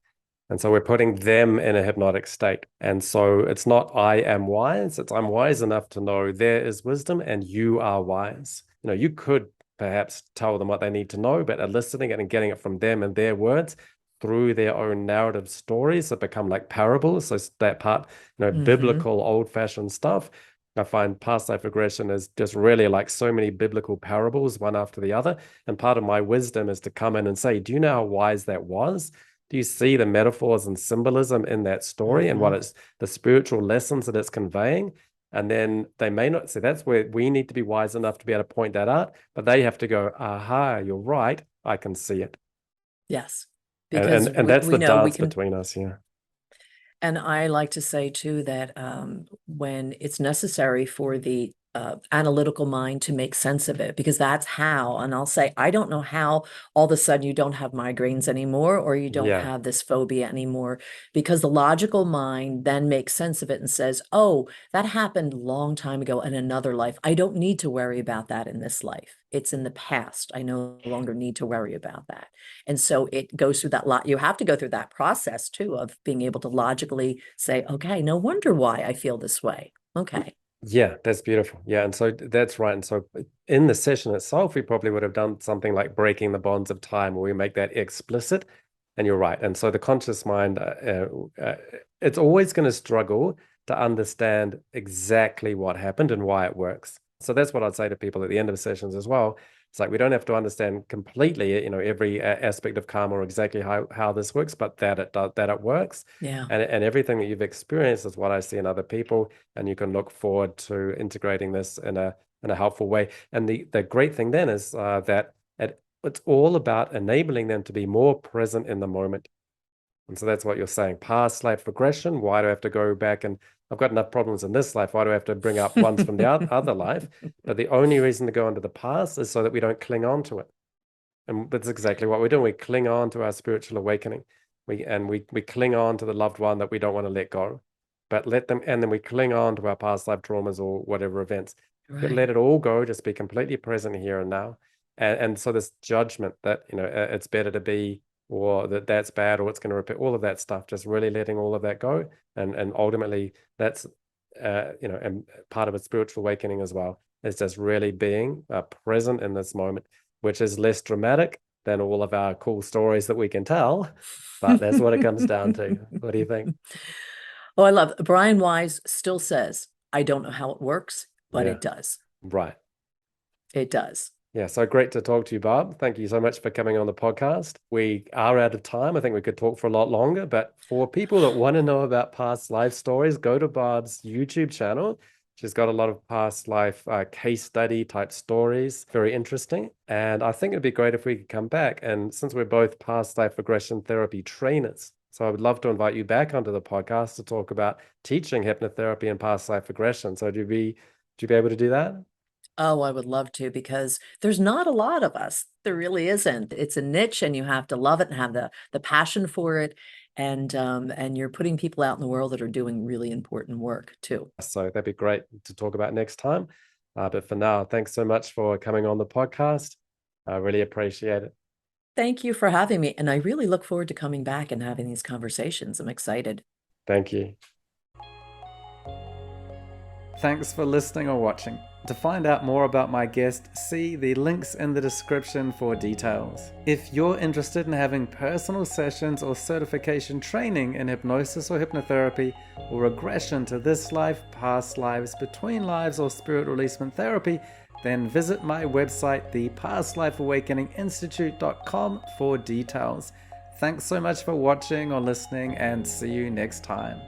And so we're putting them in a hypnotic state. And so it's not I am wise, it's I'm wise enough to know there is wisdom and you are wise. You could perhaps tell them what they need to know, but eliciting it and getting it from them in their words through their own narrative stories that become like parables. So that part, Hmm. biblical, old-fashioned stuff. I find past life regression is just really like so many biblical parables, one after the other. And part of my wisdom is to come in and say, do you know how wise that was? Do you see the metaphors and symbolism in that story and what Hmm. it's the spiritual lessons that it's conveying? And then they may not see that's where we need to be wise enough to be able to point that out, but they have to go, aha, you're right. I can see it. Yes, And because and that's we the know we dance can. between us, yeah. And I like to say too that when it's necessary for the analytical mind to make sense of it, because that's how, and I'll say, I don't know how all of a sudden you don't have migraines anymore or you don't Yeah. have this phobia anymore, because the logical mind then makes sense of it and says, oh, that happened a long time ago in another life. I don't need to worry about that in this life. It's in the past. I no longer need to worry about that. And so it goes through that lot. You have to go through that process too of being able to logically say, okay, no wonder why I feel this way. Okay. Yeah, that's beautiful. Yeah, and so that's right. And so in the session itself, we probably would have done something like breaking the bonds of time, where we make that explicit. And you're right. And so the conscious mind, it's always going to struggle to understand exactly what happened and why it works. So that's what I'd say to people at the end of sessions as well. It's like we don't have to understand completely, every aspect of karma or exactly how this works, but that it works, Yeah. and everything that you've experienced is what I see in other people, and you can look forward to integrating this in a helpful way. And the great thing then is that it's all about enabling them to be more present in the moment. And so that's what you're saying. Past life regression. Why do I have to go back and I've got enough problems in this life? Why do I have to bring up ones from the other life? But the only reason to go into the past is so that we don't cling on to it. And that's exactly what we're doing. We cling on to our spiritual awakening. We cling on to the loved one that we don't want to let go. But let them, and then we cling on to our past life traumas or whatever events. But Right. let it all go, just be completely present here and now. And so this judgment that, it's better to be, or that's bad, or it's going to repeat, all of that stuff, just really letting all of that go. And ultimately that's and part of a spiritual awakening as well. Is just really being present in this moment, which is less dramatic than all of our cool stories that we can tell. But that's what it comes down to. What do you think? Oh, I love Brian Weiss still says, I don't know how it works, but Yeah, it does. right. It does. Yeah, so great to talk to you, Barb. Thank you so much for coming on the podcast. We are out of time. I think we could talk for a lot longer, but for people that want to know about past life stories, go to Barb's YouTube channel. She's got a lot of past life case study type stories, very interesting. And I think it'd be great if we could come back. And since we're both past life regression therapy trainers, so I would love to invite you back onto the podcast to talk about teaching hypnotherapy and past life regression. So would you be able to do that? Oh, I would love to, because there's not a lot of us. There really isn't. It's a niche, and you have to love it and have the passion for it. And you're putting people out in the world that are doing really important work too. So that'd be great to talk about next time. But for now, thanks so much for coming on the podcast. I really appreciate it. Thank you for having me. And I really look forward to coming back and having these conversations. I'm excited. Thank you. Thanks for listening or watching. To find out more about my guest, see the links in the description for details. If you're interested in having personal sessions or certification training in hypnosis or hypnotherapy, or regression to this life, past lives, between lives, or spirit releasement therapy, then visit my website, the pastlifeawakeninginstitute.com, for details. Thanks so much for watching or listening, and see you next time.